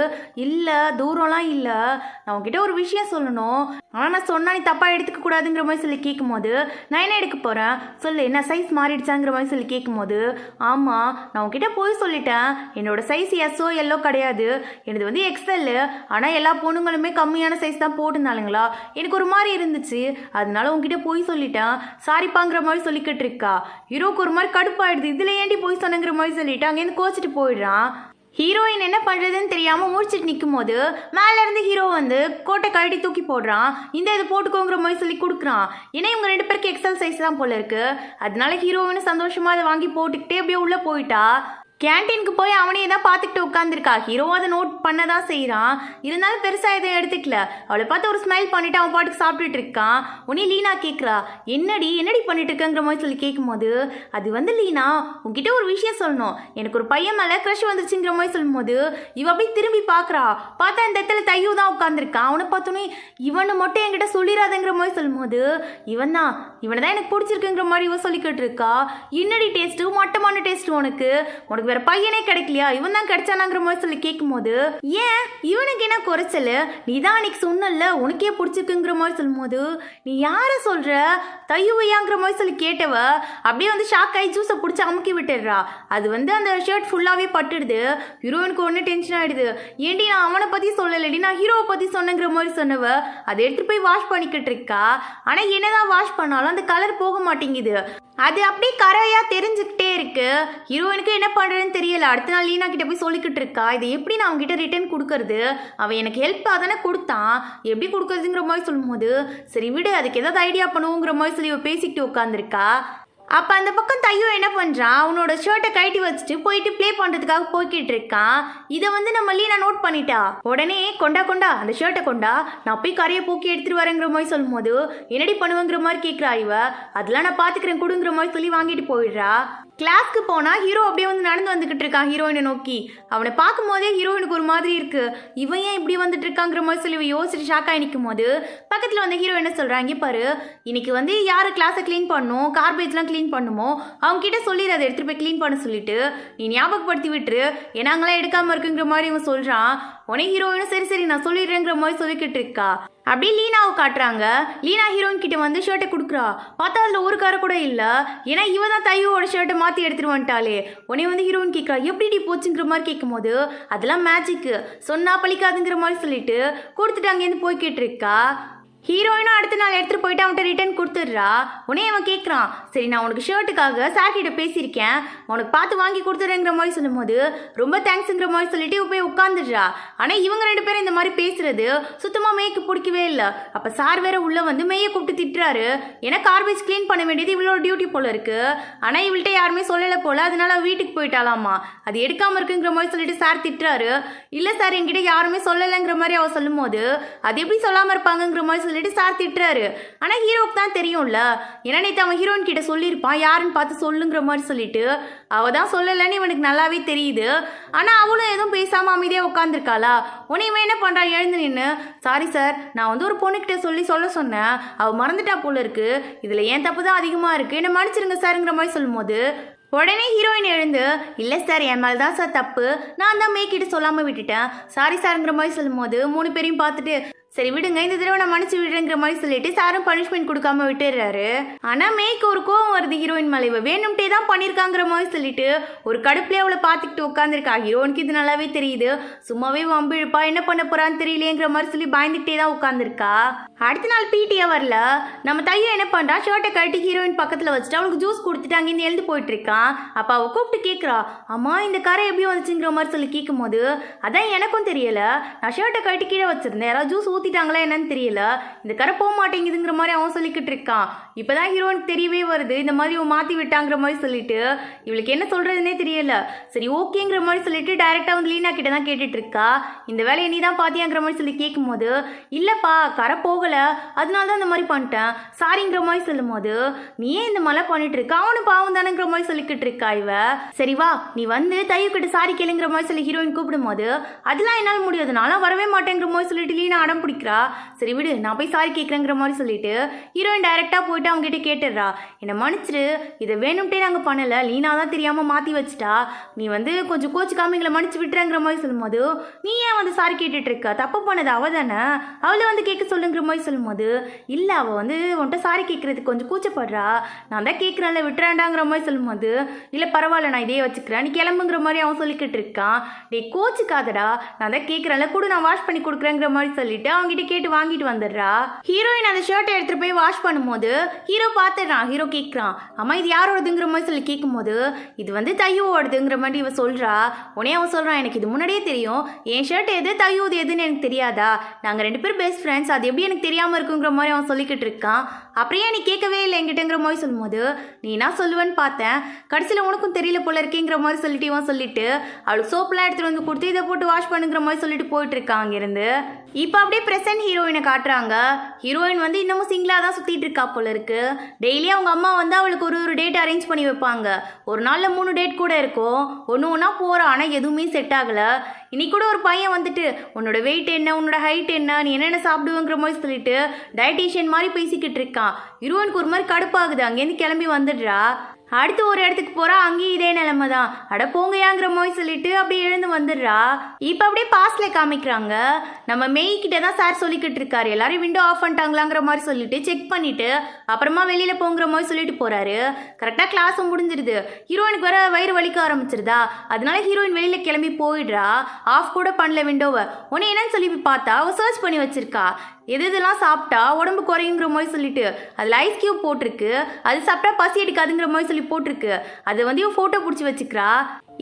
இல்லை தூரம்லாம் இல்லை, நான் உன்கிட்ட ஒரு விஷயம் சொல்லணும், ஆனால் நான் சொன்னா நீ தப்பாக எடுத்துக்க கூடாதுங்கிற மாதிரி சொல்லி கேட்கும்போது, நான் என்ன எடுக்க போகிறேன் சொல்லு, என்ன சைஸ் மாறிடுச்சாங்கிற மாதிரி சொல்லி கேட்கும்போது, ஆமாம் நான் உன்கிட்ட போய் சொல்லிட்டேன், என்னோட சைஸ் எஸ்ஓ எல்லோ கிடையாது, எனது வந்து எக்ஸ்எல். ஆனால் எல்லா பொண்ணுங்களுமே கம்மியான சைஸ் தான் போட்டுருந்தாளுங்களா, எனக்கு ஒரு மாதிரி இருந்துச்சு, அதனால உன்கிட்ட போய் சொல்லிட்டேன், சாரிப்பாங்கிற மாதிரி சொல்லிக்கிட்டு இருக்கா. ஹீரோக்கு ஒரு மாதிரி கடுப்பாயிடுது. இதில் ஏண்டி போய் சொன்னங்கிற மாதிரி சொல்லிட்டு அங்கேருந்து கோச்சிட்டு போயிடுறான். ஹீரோயின் என்ன பண்ணுறதுன்னு தெரியாமல் முடிச்சுட்டு நிற்கும் போது மேலேருந்து ஹீரோ வந்து கோட்டை கழட்டி தூக்கி போடுறான். இந்த இது போட்டுக்கோங்கிற மாதிரி சொல்லி கொடுக்குறான். ஏன்னா இவங்க 2 பேருக்கு எக்ஸல் சைஸ் தான் போல இருக்கு. அதனால ஹீரோயின் சந்தோஷமாக அதை வாங்கி போட்டுக்கிட்டே அப்படியே உள்ளே போயிட்டா. கேன்டீனுக்கு போய் அவனையே தான் பார்த்துக்கிட்டு உட்காந்துருக்கா. ஹீரோ அதை நோட் பண்ண தான் செய்கிறான். இருந்தாலும் பெருசாக எதுவும் எடுத்துக்கல. அவளை பார்த்து ஒரு ஸ்மைல் பண்ணிவிட்டு அவன் பாட்டுக்கு சாப்பிட்டுட்டு இருக்கான். உடனே லீனா கேட்குறா, என்னடி பண்ணிட்டு இருக்கங்கிற மாதிரி சொல்லி கேட்கும்போது, அது வந்து லீனா உங்ககிட்ட ஒரு விஷயம் சொல்லணும், எனக்கு ஒரு பையன் மேலே க்ரஷ் வந்துருச்சுங்கிற மாதிரி சொல்லும்போது இவ அப்படியே திரும்பி பார்க்குறா. பார்த்தா இந்த இடத்துல தையோ தான் உட்காந்துருக்கான். அவனை பார்த்தோன்னே இவனை மட்டும் என்கிட்ட சொல்லிடாதங்கிற மாதிரி சொல்லும்போது, இவனை தான் எனக்கு பிடிச்சிருக்குங்கிற மாதிரி இவன் சொல்லிக்கிட்டு இருக்கா. என்னடி டேஸ்ட்டு, மட்டமான டேஸ்ட்டு உனக்கு வேற பையனே கிடைக்கலையா, இவன் தான் கிடைச்சானாங்கிற மாதிரி சொல்லி கேட்கும்போது, ஏன் இவனுக்கு என்ன குறைச்சல், நீ தான் அன்னைக்கு சொன்னல உனக்கே பிடிச்சிருக்குங்கிற மாதிரி சொல்லும்போது, நீ யாரை சொல்ற தையுவையாங்கிற மாதிரி சொல்லி கேட்டவ அப்படியே வந்து ஷாக் ஆகி ஜூஸை பிடிச்சி அமுக்கி விட்டுடுறா. அது வந்து அந்த ஷர்ட் ஃபுல்லாகவே பட்டுடுது. ஹீரோயினுக்கு ஒன்று டென்ஷன் ஆகிடுது. ஏண்டி நான் அவனை பற்றி சொல்லலடி, நான் ஹீரோவை பற்றி சொன்னங்கிற மாதிரி சொன்னவ அதை எடுத்துகிட்டு போய் வாஷ் பண்ணிக்கிட்டு இருக்கா. ஆனால் என்னதான் வாஷ் பண்ணாலும் அந்த கலர் போக மாட்டேங்குது. அது அப்படியே கரையா தெரிஞ்சுக்கிட்டே இருக்கு. ஹீரோயினுக்கு என்ன பண்ணுறதுன்னு தெரியல. அடுத்த நாள் லீனா கிட்ட போய் சொல்லிக்கிட்டு இருக்கா, இதை எப்படி நான் அவங்ககிட்ட ரிட்டர்ன் கொடுக்கறது, அவன் எனக்கு ஹெல்ப்பாக தானே கொடுத்தான், எப்படி கொடுக்கறதுங்கிற மாதிரி சொல்லும்போது, சரி விடு அதுக்கு ஏதாவது ஐடியா பண்ணுவோங்கிற மாதிரி சொல்லி பேசிக்கிட்டு உட்காந்துருக்கா. அப்போ அந்த பக்கம் தையோ என்ன பண்ணுறான், அவனோட ஷர்ட்டை கழட்டி வச்சுட்டு போயிட்டு ப்ளே பண்ணுறதுக்காக போய்கிட்டு இருக்கான். இதை வந்து நம்ம லீனா நோட் பண்ணிட்டா. உடனே கொண்டா அந்த ஷர்ட்டை கொண்டா, நான் போய் கரையை போக்கி எடுத்துட்டு வரேங்கிற மாதிரி சொல்லும்போது, என்னடி பண்ணுவேங்கிற மாதிரி கேட்குறா இவ. அதெல்லாம் நான் பார்த்துக்கிறேன் கொடுங்கிற மாதிரி சொல்லி வாங்கிட்டு போயிடுறா. கிளாஸ்க்கு போனால் ஹீரோ அப்படியே வந்து நடந்து வந்துக்கிட்டு இருக்கான் ஹீரோயினை நோக்கி. அவனை பார்க்கும் போதே ஹீரோயினுக்கு ஒரு மாதிரி இருக்கு. இவன் ஏன் இப்படி வந்துட்டு இருக்காங்கிற மாதிரி சொல்லி யோசிச்சுட்டு ஷாக்காக நிற்கும் போது பக்கத்தில் வந்து ஹீரோ என்ன சொல்கிறாங்க, பாரு இன்னைக்கு வந்து யார் கிளாஸை க்ளீன் பண்ணணும், கார்பேஜ்லாம் க்ளீன் பண்ணுமோ அவங்க கிட்ட சொல்லிடு, அதை எடுத்துகிட்டு போய் க்ளீன் பண்ண சொல்லிட்டு நீ ஞாபகப்படுத்தி விட்டுரு, ஏன்னாங்களாம் எடுக்காமல் இருக்குங்கிற மாதிரி இவன் சொல்கிறான். உடனே ஹீரோயினும் சரி நான் சொல்லிடுறேங்கிற மாதிரி சொல்லிக்கிட்டு இருக்கா. அப்படியே லீனாவை காட்டுறாங்க. லீனா ஹீரோயின் கிட்ட வந்து ஷர்ட்டை கொடுக்குறா. பார்த்தா அதில் ஒரு காரை கூட இல்லை. ஏன்னா இவ தான் தையோட ஷர்ட்டை மாற்றி எடுத்துட்டு வந்துட்டாளே. உடனே வந்து ஹீரோயின் கேட்குறா, எப்படி போச்சுங்கிற மாதிரி கேட்கும்போது, அதெல்லாம் மேஜிக்கு சொன்னா பழிக்காதுங்கிற மாதிரி சொல்லிட்டு கொடுத்துட்டு அங்கேருந்து போய்கிட்டு இருக்கா. ஹீரோயினும் அடுத்த நாள் எடுத்துகிட்டு போயிட்டு அவன்கிட்ட ரிட்டர்ன் கொடுத்துட்றா. உடனே அவன் கேட்குறான், சரி நான் உனக்கு ஷர்ட்டுக்காக சார்கிட்ட பேசியிருக்கேன், உனக்கு பார்த்து வாங்கி கொடுத்துறேங்கிற மாதிரி சொல்லும்போது ரொம்ப தேங்க்ஸுங்கிற மாதிரி சொல்லிட்டு போய் உட்காந்துடுறா. ஆனால் இவங்க 2 பேரும் இந்த மாதிரி பேசுறது சுத்தமாக மேய்க்கு பிடிக்கவே இல்லை. அப்போ சார் வேற உள்ள வந்து மேயை கூப்பிட்டு திட்டுறாரு. ஏன்னா கார்பேஜ் க்ளீன் பண்ண வேண்டியது இவளோட டியூட்டி போல இருக்கு. ஆனால் இவள்கிட்ட யாருமே சொல்லலை போல, அதனால அவள் வீட்டுக்கு போயிட்டாலாமா, அது எடுக்காமல் இருக்குங்கிற மாதிரி சொல்லிட்டு சார் திட்டுறாரு. இல்லை சார் என்கிட்ட யாருமே சொல்லலைங்கிற மாதிரி அவள் சொல்லும்போது, அது எப்படி சொல்லாமல் இருப்பாங்கங்கிற மாதிரி சொல்லி சொல்லிட்டு சார் திட்டுறாரு. ஆனால் ஹீரோவுக்கு தான் தெரியும்ல, ஏன்னா நேற்று அவன் ஹீரோயின் கிட்ட சொல்லியிருப்பான் யாருன்னு பார்த்து சொல்லுங்கிற மாதிரி சொல்லிட்டு. அவள் தான் சொல்லலைன்னு இவனுக்கு நல்லாவே தெரியுது. ஆனால் அவளும் எதுவும் பேசாமல் அமைதியாக உட்காந்துருக்காளா. உன்னை இவன் என்ன பண்ணுறா, எழுந்து நின்று, சாரி சார் நான் வந்து ஒரு பொண்ணுக்கிட்ட சொல்ல சொன்னேன், அவள் மறந்துட்டா போல இருக்கு, இதில் ஏன் தப்பு தான் அதிகமாக இருக்குது, என்ன மன்னிச்சிருங்க சாருங்கிற மாதிரி சொல்லும்போது உடனே ஹீரோயின் எழுந்து, இல்லை சார் என் மேலே தான் சார் தப்பு, நான் தான் மேய்கிட்ட சொல்லாமல் விட்டுட்டேன், சாரி சாருங்கிற மாதிரி சொல்லும்போது 3 பேரையும் பார்த்துட்டு சரி விடுங்க இந்த தடவை நான் மன்னிச்சு விடுறேங்கிற மாதிரி சொல்லிட்டு சாரும் பனிஷ்மெண்ட் கொடுக்காம விட்டுடுறாரு. ஆனால் மேய்க்கு ஒரு கோவம் வருது ஹீரோயின் மேலே, இவ வேணும்ட்டே தான் பண்ணியிருக்காங்கிற மாதிரி சொல்லிட்டு ஒரு கடுப்புலேயே அவளை பார்த்துக்கிட்டு உட்காந்துருக்கா. ஹீரோயினுக்கு இது நல்லாவே தெரியுது, சும்மாவே வம்பு இழுப்பா, என்ன பண்ண போறான்னு தெரியலேங்கிற மாதிரி சொல்லி பயந்துகிட்டே தான் உட்காந்துருக்கா. அடுத்த நாள் பிடிஏ வரல. நம்ம தையன் என்ன பண்ணுறா, ஷர்ட்டை கழட்டி ஹீரோயின் பக்கத்தில் வச்சுட்டு அவளுக்கு ஜூஸ் கொடுத்துட்டு அங்கேருந்து எழுந்து போயிட்டு இருக்கான். அப்போ அவள் கூப்பிட்டு கேட்குறா, அம்மா இந்த காரை எப்படி வந்துச்சுங்கிற மாதிரி சொல்லி கேட்கும் போது, அதான் எனக்கும் தெரியல, நான் ஷர்ட்டை கழட்டி கீழே வச்சிருந்தேன், யாராவது ஜூஸ் ஊற்றிட்டாங்களா என்னன்னு தெரியல, இந்த கரை போக மாட்டேங்குதுங்கிற மாதிரி அவன் சொல்லிக்கிட்டு இருக்கான். இப்போதான் ஹீரோனுக்கு தெரியவே வருது இந்த மாதிரி இவன் மாற்றி விட்டாங்கிற மாதிரி சொல்லிட்டு இவளுக்கு என்ன சொல்கிறதுனே தெரியல. சரி ஓகேங்கிற மாதிரி சொல்லிட்டு டைரெக்டாக வந்து லீனா கிட்ட தான் கேட்டுட்டு இருக்கா. இந்த வேலையை நீ தான் பார்த்தியாங்கிற மாதிரி சொல்லி கேட்கும்போது, இல்லைப்பா கரை போகலை அதனால தான் இந்த மாதிரி பண்ணிட்டேன் சாரிங்கிற மாதிரி சொல்லும் போது, நீ ஏன் இந்த மாதிரி பண்ணிட்டு இருக்க, அவனு பாவம் தானேங்கிற மாதிரி சொல்லிக்கிட்டு இருக்கா இவ. சரி வா நீ வந்து தையக்கிட்ட சாரி கேளுங்கிற மாதிரி சொல்லி ஹீரோயின் கூப்பிடும் போது, அதெல்லாம் என்னால் முடியாது நான்லாம் வரவே மாட்டேங்கிற மாதிரி சொல்லிட்டு லீனா அடம் பிடிக்கிறா. சரி விடு நான் போய் சாரி கேட்குறேங்கிற மாதிரி சொல்லிட்டு ஹீரோயின் டைரெக்டாக போயிட்டு அவங்க கிட்ட கேட்டுடுறா, என்னை மன்னிச்சிரு, இதை வேணும்ட்டே நாங்கள் பண்ணலை, லீனா தான் தெரியாமல் மாற்றி வச்சுட்டா, நீ வந்து கொஞ்சம் கோச்சுக்காம எங்களை மன்னிச்சு விட்டுறேங்கிற மாதிரி சொல்லும்போது, நீ ஏன் வந்து சாரி கேட்டுட்டு இருக்கா, தப்பு பண்ணது அவள் தானே, அவளை வந்து கேட்க சொல்லுங்கிற மாதிரி சொல்லும்போது, இல்லை அவள் வந்து உன்ட்ட சாரி கேட்குறதுக்கு கொஞ்சம் கூச்சப்படுறா, நான் தான் கேட்குறேன்ல விட்டுறாண்டாங்கிற மாதிரி சொல்லும்போது, இல்லை பரவாயில்ல நான் இதே வச்சுக்கிறேன் நீ கிளம்புங்கிற மாதிரி அவன் சொல்லிக்கிட்டு இருக்கான். டே கோச்சுக்காதடா, நான் தான் கேட்குறேன்ல கூட நான் வாஷ் பண்ணி கொடுக்குறேங்கிற மாதிரி சொல்லிட்டு அவங்ககிட்ட கேட்டு வாங்கிட்டு வந்துடுறா. ஹீரோயின் அந்த ஷர்ட்டை எடுத்துட்டு போய் வாஷ் பண்ணும்போது ஹீரோ பார்த்துடுறான். ஹீரோ கேட்குறான், அம்மா இது யாரோடதுங்கிற மாதிரி சொல்லி கேட்கும்போது, இது வந்து தையோடதுங்கிற மாதிரி இவ சொல்றா. உடனே அவன் சொல்றான், எனக்கு இது முன்னாடியே தெரியும், என் ஷர்ட் எது தையோது எதுன்னு எனக்கு தெரியாதா, நாங்கள் 2 பேரும் பெஸ்ட் ஃப்ரெண்ட்ஸ், அது எப்படி எனக்கு தெரியாமல் இருக்குங்கிற மாதிரி அவன் சொல்லிக்கிட்டு இருக்கான். அப்படியே நீ கேட்கவே இல்லை என்கிட்டங்கிற மாதிரி சொல்லும்போது, நீ என்ன சொல்லுவேன்னு பார்த்தேன், கடைசியில் உனக்கும் தெரியல போல இருக்கேங்கிற மாதிரி சொல்லிட்டு இவன் சொல்லிட்டு அவளுக்கு சோப்பெல்லாம் எடுத்துகிட்டு வந்து கொடுத்து இதை போட்டு வாஷ் பண்ணுங்கிற மாதிரி சொல்லிட்டு போயிட்டு இருக்கான் அங்கிருந்து. இப்போ அப்படியே ப்ரெசன்ட் ஹீரோயினை காட்டுறாங்க. ஹீரோயின் வந்து இன்னமும் சிங்கிளாக தான் சுற்றிட்டு இருக்கா போல இருக்கு. டெய்லி அவங்க அம்மா வந்து அவளுக்கு ஒரு டேட் அரேஞ்ச் பண்ணி வைப்பாங்க. ஒரு நாளில் 3 டேட் கூட இருக்கும். ஒன்று ஒன்றா போகிறா, ஆனால் எதுவுமே செட் ஆகலை. இன்னைக்கு கூட ஒரு பையன் வந்துட்டு உன்னோட வெயிட் என்ன, உன்னோட ஹைட் என்ன, நீ என்னென்ன சாப்பிடுவேங்கிற மாதிரி சொல்லிட்டு டயட்டீஷியன் மாதிரி பேசிக்கிட்டு இருக்கான். ஹீரோயினுக்கு ஒரு மாதிரி கடுப்பாகுது, அங்கேருந்து கிளம்பி வந்துடுறா. அடுத்து ஒரு இடத்துக்கு போறா, அங்கேயும் இதே நிலைமை தான். அட போங்கயாங்கிற மாதிரி சொல்லிட்டு அப்படியே எழுந்து வந்துடுறா. இப்போ அப்படியே பாஸ்ட்ல காமிக்கிறாங்க. நம்ம மெய்கிட்ட தான் சார் சொல்லிக்கிட்டு இருக்காரு, எல்லாரும் விண்டோ ஆஃப் பண்ணிட்டாங்களாங்கிற மாதிரி சொல்லிட்டு செக் பண்ணிட்டு அப்புறமா வெளியில போங்கிற மாதிரி சொல்லிட்டு போறாரு. கரெக்டாக கிளாஸும் முடிஞ்சிருது. ஹீரோயினுக்கு வர வயிறு வலிக்க ஆரம்பிச்சிருதா, அதனால ஹீரோயின் வெளியில கிளம்பி போயிடுறா. ஆஃப் கூட பண்ணல விண்டோவை. உன்னை என்னன்னு சொல்லி பார்த்தா அவ சர்ச் பண்ணி வச்சிருக்கா, எதெல்லாம் சாப்பிட்டா உடம்பு குறையுங்கிற மாதிரி சொல்லிட்டு அதில் ஐஸ் கியூப் போட்டிருக்கு, அது சாப்பிட்டா பசி எடுக்காதுங்கிற மாதிரி சொல்லி போட்டிருக்கு. அதை வந்து இவன் ஃபோட்டோ பிடிச்சி வச்சுக்கிறா.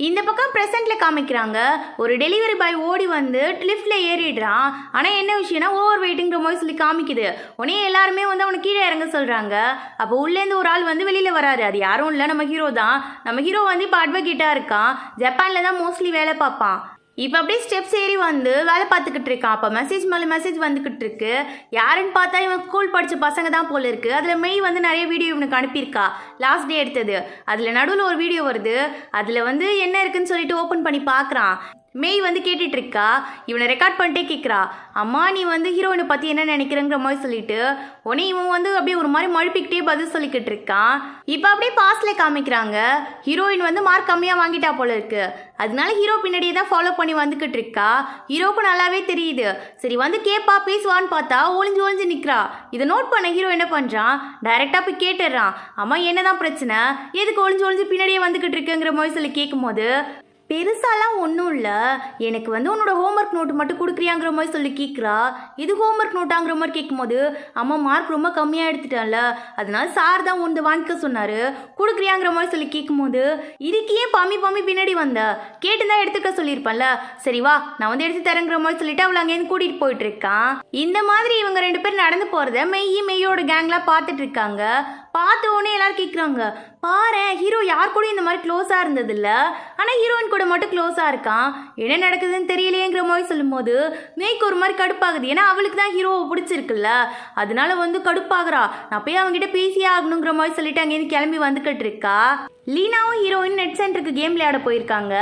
இந்த பக்கம் ப்ரெசென்ட்ல காமிக்கிறாங்க. ஒரு டெலிவரி பாய் ஓடி வந்து லிஃப்ட்ல ஏறிடுறான். ஆனால் என்ன விஷயம்னா ஓவர் வெயிட்டுங்கிற மாதிரி சொல்லி காமிக்குது. உடனே எல்லாருமே வந்து அவனை கீழே இறங்க சொல்கிறாங்க. அப்போ உள்ளேருந்து ஒரு ஆள் வந்து வெளியில் வராரு. அது யாரும் இல்லை, நம்ம ஹீரோ தான். நம்ம ஹீரோ வந்து இப்போ அட்வொகேட்டாக இருக்கான். ஜப்பானில் தான் மோஸ்ட்லி வேலை பார்ப்பான். இப்போ அப்படியே ஸ்டெப்ஸ் ஏறி வந்து வேலை பார்த்துக்கிட்டு இருக்கான். அப்போ மெசேஜ் மேலே மெசேஜ் வந்துக்கிட்டு இருக்கு. யாருன்னு பார்த்தா இவன் ஸ்கூல் படித்த பசங்க தான் போல இருக்கு. அதில் மெய் வந்து நிறைய வீடியோ இவனுக்கு அனுப்பியிருக்கா, லாஸ்ட் டே எடுத்தது. அதில் நடுவில் ஒரு வீடியோ வருது. அதில் வந்து என்ன இருக்குன்னு சொல்லிட்டு ஓப்பன் பண்ணி பார்க்குறான். மெய் வந்து கேட்டுட்டு இருக்கா. இவனை ரெக்கார்ட் பண்ணிட்டே கேட்குறா, அம்மா நீ வந்து ஹீரோயினை பற்றி என்ன நினைக்கிறேங்கிற மாதிரி சொல்லிட்டு உடனே இவன் வந்து அப்படியே ஒரு மாதிரி மழுப்பிக்கிட்டே பதில் சொல்லிக்கிட்டு இருக்கான். இப்போ அப்படியே பாஸ்ட்ல காமிக்கிறாங்க. ஹீரோயின் வந்து மார்க் கம்மியாக வாங்கிட்டா போல இருக்கு. அதனால ஹீரோ பின்னாடியே தான் ஃபாலோ பண்ணி வந்துக்கிட்டு இருக்கா. ஹீரோக்கும் நல்லாவே தெரியுது. சரி வந்து கேப்பா பேசுவான்னு பார்த்தா ஒளிஞ்சு ஒளிஞ்சு நிற்கிறா. இதை நோட் பண்ண ஹீரோ என்ன பண்ணுறான், டைரெக்டாக போய் கேட்டுடுறான், அம்மா என்னதான் பிரச்சனை, எதுக்கு ஒளிஞ்சு ஒளிஞ்சு பின்னாடியே வந்துக்கிட்டு இருக்குங்கிற மாதிரி சொல்லி கேட்கும்போது, பெருசாலாம் ஒன்றும் இல்லை, எனக்கு வந்து உன்னோட ஹோம்ஒர்க் நோட்டு மட்டும் கொடுக்குறியாங்கிற மாதிரி சொல்லி கேட்குறா. இது ஹோம்ஒர்க் நோட்டாங்கிற மாதிரி கேட்கும்போது, அம்மா மார்க் ரொம்ப கம்மியாக எடுத்துட்டான்ல, அதனால சார் தான் ஒன்று வாங்கிக்க சொன்னார், கொடுக்குறியாங்கிற மாதிரி சொல்லி கேட்கும்போது, இதுக்கு ஏன் பம்மி பின்னாடி வந்த, கேட்டு தான் எடுத்துக்க சொல்லியிருப்பேன்ல, சரி வா நான் வந்து எடுத்து தரேங்கிற மாதிரி சொல்லிட்டு அவளை அங்கேருந்து கூட்டிகிட்டு போயிட்டு இருக்கான். இந்த மாதிரி இவங்க 2 பேர் நடந்து போகிறத மெய்யோட கேங்லாம் பார்த்துட்டு இருக்காங்க. பார்த்த உடனே எல்லாரும் கேட்குறாங்க, பாரேன், ஹீரோ யார் கூட இந்த மாதிரி க்ளோஸாக இருந்ததில்ல, ஆனால் ஹீரோயின் கூட மட்டும் க்ளோஸாக இருக்கான், என்ன நடக்குதுன்னு தெரியலையேங்கிற மாதிரி சொல்லும்போது மேய்க்கு ஒரு மாதிரி கடுப்பாகுது. ஏன்னா அவளுக்கு தான் ஹீரோவை பிடிச்சிருக்குல்ல, அதனால வந்து கடுப்பாகிறா. நான் போய் அவங்ககிட்ட பேசியே ஆகணுங்கிற மாதிரி சொல்லிட்டு அங்கேருந்து கிளம்பி வந்துக்கிட்டு இருக்கா. லீனாவும் ஹீரோயின் நெட் சென்டருக்கு கேம் விளையாட போயிருக்காங்க.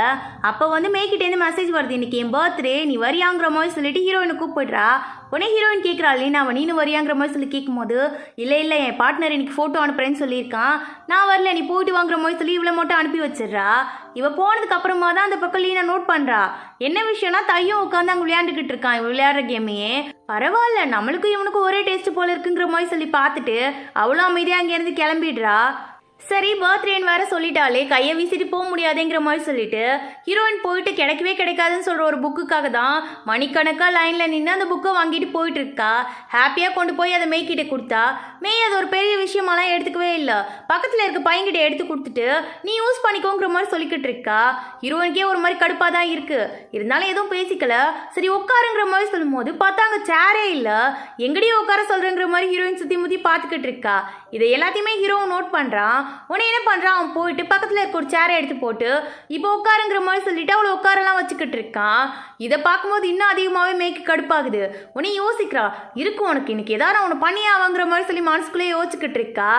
அப்போ வந்து மேய்கிட்டேருந்து மெசேஜ் வருது, இன்னைக்கு என் பர்த்டே, நீ வரியாங்கிற மாதிரி சொல்லிட்டு ஹீரோயினை கூப்பிடுறா. உடனே ஹீரோயின் கேட்குறா, லீனாவை நீனு வரியாங்கிற மாதிரி சொல்லி கேட்கும்போது, இல்லை என் பார்ட்னர் இன்னைக்கு ஃபோட்டோ அனுப்புறேன்னு சொல்லியிருக்கான், நான் வரல, நீ போயிட்டு வாங்குற மாதிரி சொல்லி இவ்வளோ மட்டும் அனுப்பி வச்சிடுறா. இவ போனதுக்கு அப்புறமா தான் அந்த பக்கம் லீனா நோட் பண்ணுறா. என்ன விஷயம்னா தையும் உட்காந்து அங்கே விளையாண்டுக்கிட்டு இருக்கான், இவன் விளையாடுற கேமையே. பரவாயில்ல, நம்மளுக்கும் இவனுக்கும் ஒரே டேஸ்ட் போல இருக்குங்கிற மாதிரி சொல்லி பார்த்துட்டு அவ்வளோ அமைதியாக அங்கேருந்து கிளம்பிடுறா. சரி பர்த்டேன்னு வேற சொல்லிட்டாலே, கையை வீசிட்டு போக முடியாதுங்கிற மாதிரி சொல்லிட்டு ஹீரோயின் போயிட்டு கிடைக்கவே கிடைக்காதுன்னு சொல்கிற ஒரு புக்குக்காக தான் மணிக்கணக்காக லைனில் நின்று அந்த புக்கை வாங்கிட்டு போயிட்டு இருக்கா. ஹாப்பியாக கொண்டு போய் அதை மேய்கிட்ட கொடுத்தா. மேய் அது ஒரு பெரிய விஷயமெல்லாம் எடுத்துக்கவே இல்லை, பக்கத்தில் இருக்க பையன்கிட்ட எடுத்து கொடுத்துட்டு நீ யூஸ் பண்ணிக்கோங்கிற மாதிரி சொல்லிக்கிட்டு இருக்கா. ஹீரோயினுக்கே ஒரு மாதிரி கடுப்பாக தான் இருக்கு, இருந்தாலும் எதுவும் பேசிக்கல. சரி உட்காருங்கிற மாதிரி சொல்லும்போது பார்த்தா அங்கே சேரே இல்லை, எங்கடியும் உட்கார சொல்கிறேங்கிற மாதிரி ஹீரோயின் சுற்றி முற்றி பார்த்துக்கிட்டு இருக்கா. இதை எல்லாத்தையுமே ஹீரோவும் நோட் பண்ணுறான். உடனே என்ன பண்ணுறான், அவன் போயிட்டு பக்கத்தில் இருக்க ஒரு சேரை எடுத்து போட்டு இப்போ உட்காருங்கிற மாதிரி சொல்லிட்டு அவளை உட்காரெல்லாம் வச்சுக்கிட்டு இருக்கான். இதை பார்க்கும்போது இன்னும் அதிகமாகவே மேய்க்கு கடுப்பாகுது. உடனே யோசிக்கிறா, இருக்கும் உனக்கு இன்னைக்கு ஏதாவது அவனை பண்ணியே ஆவாங்கிற மாதிரி சொல்லி மனசுக்குள்ளே யோசிச்சுக்கிட்டு இருக்கா.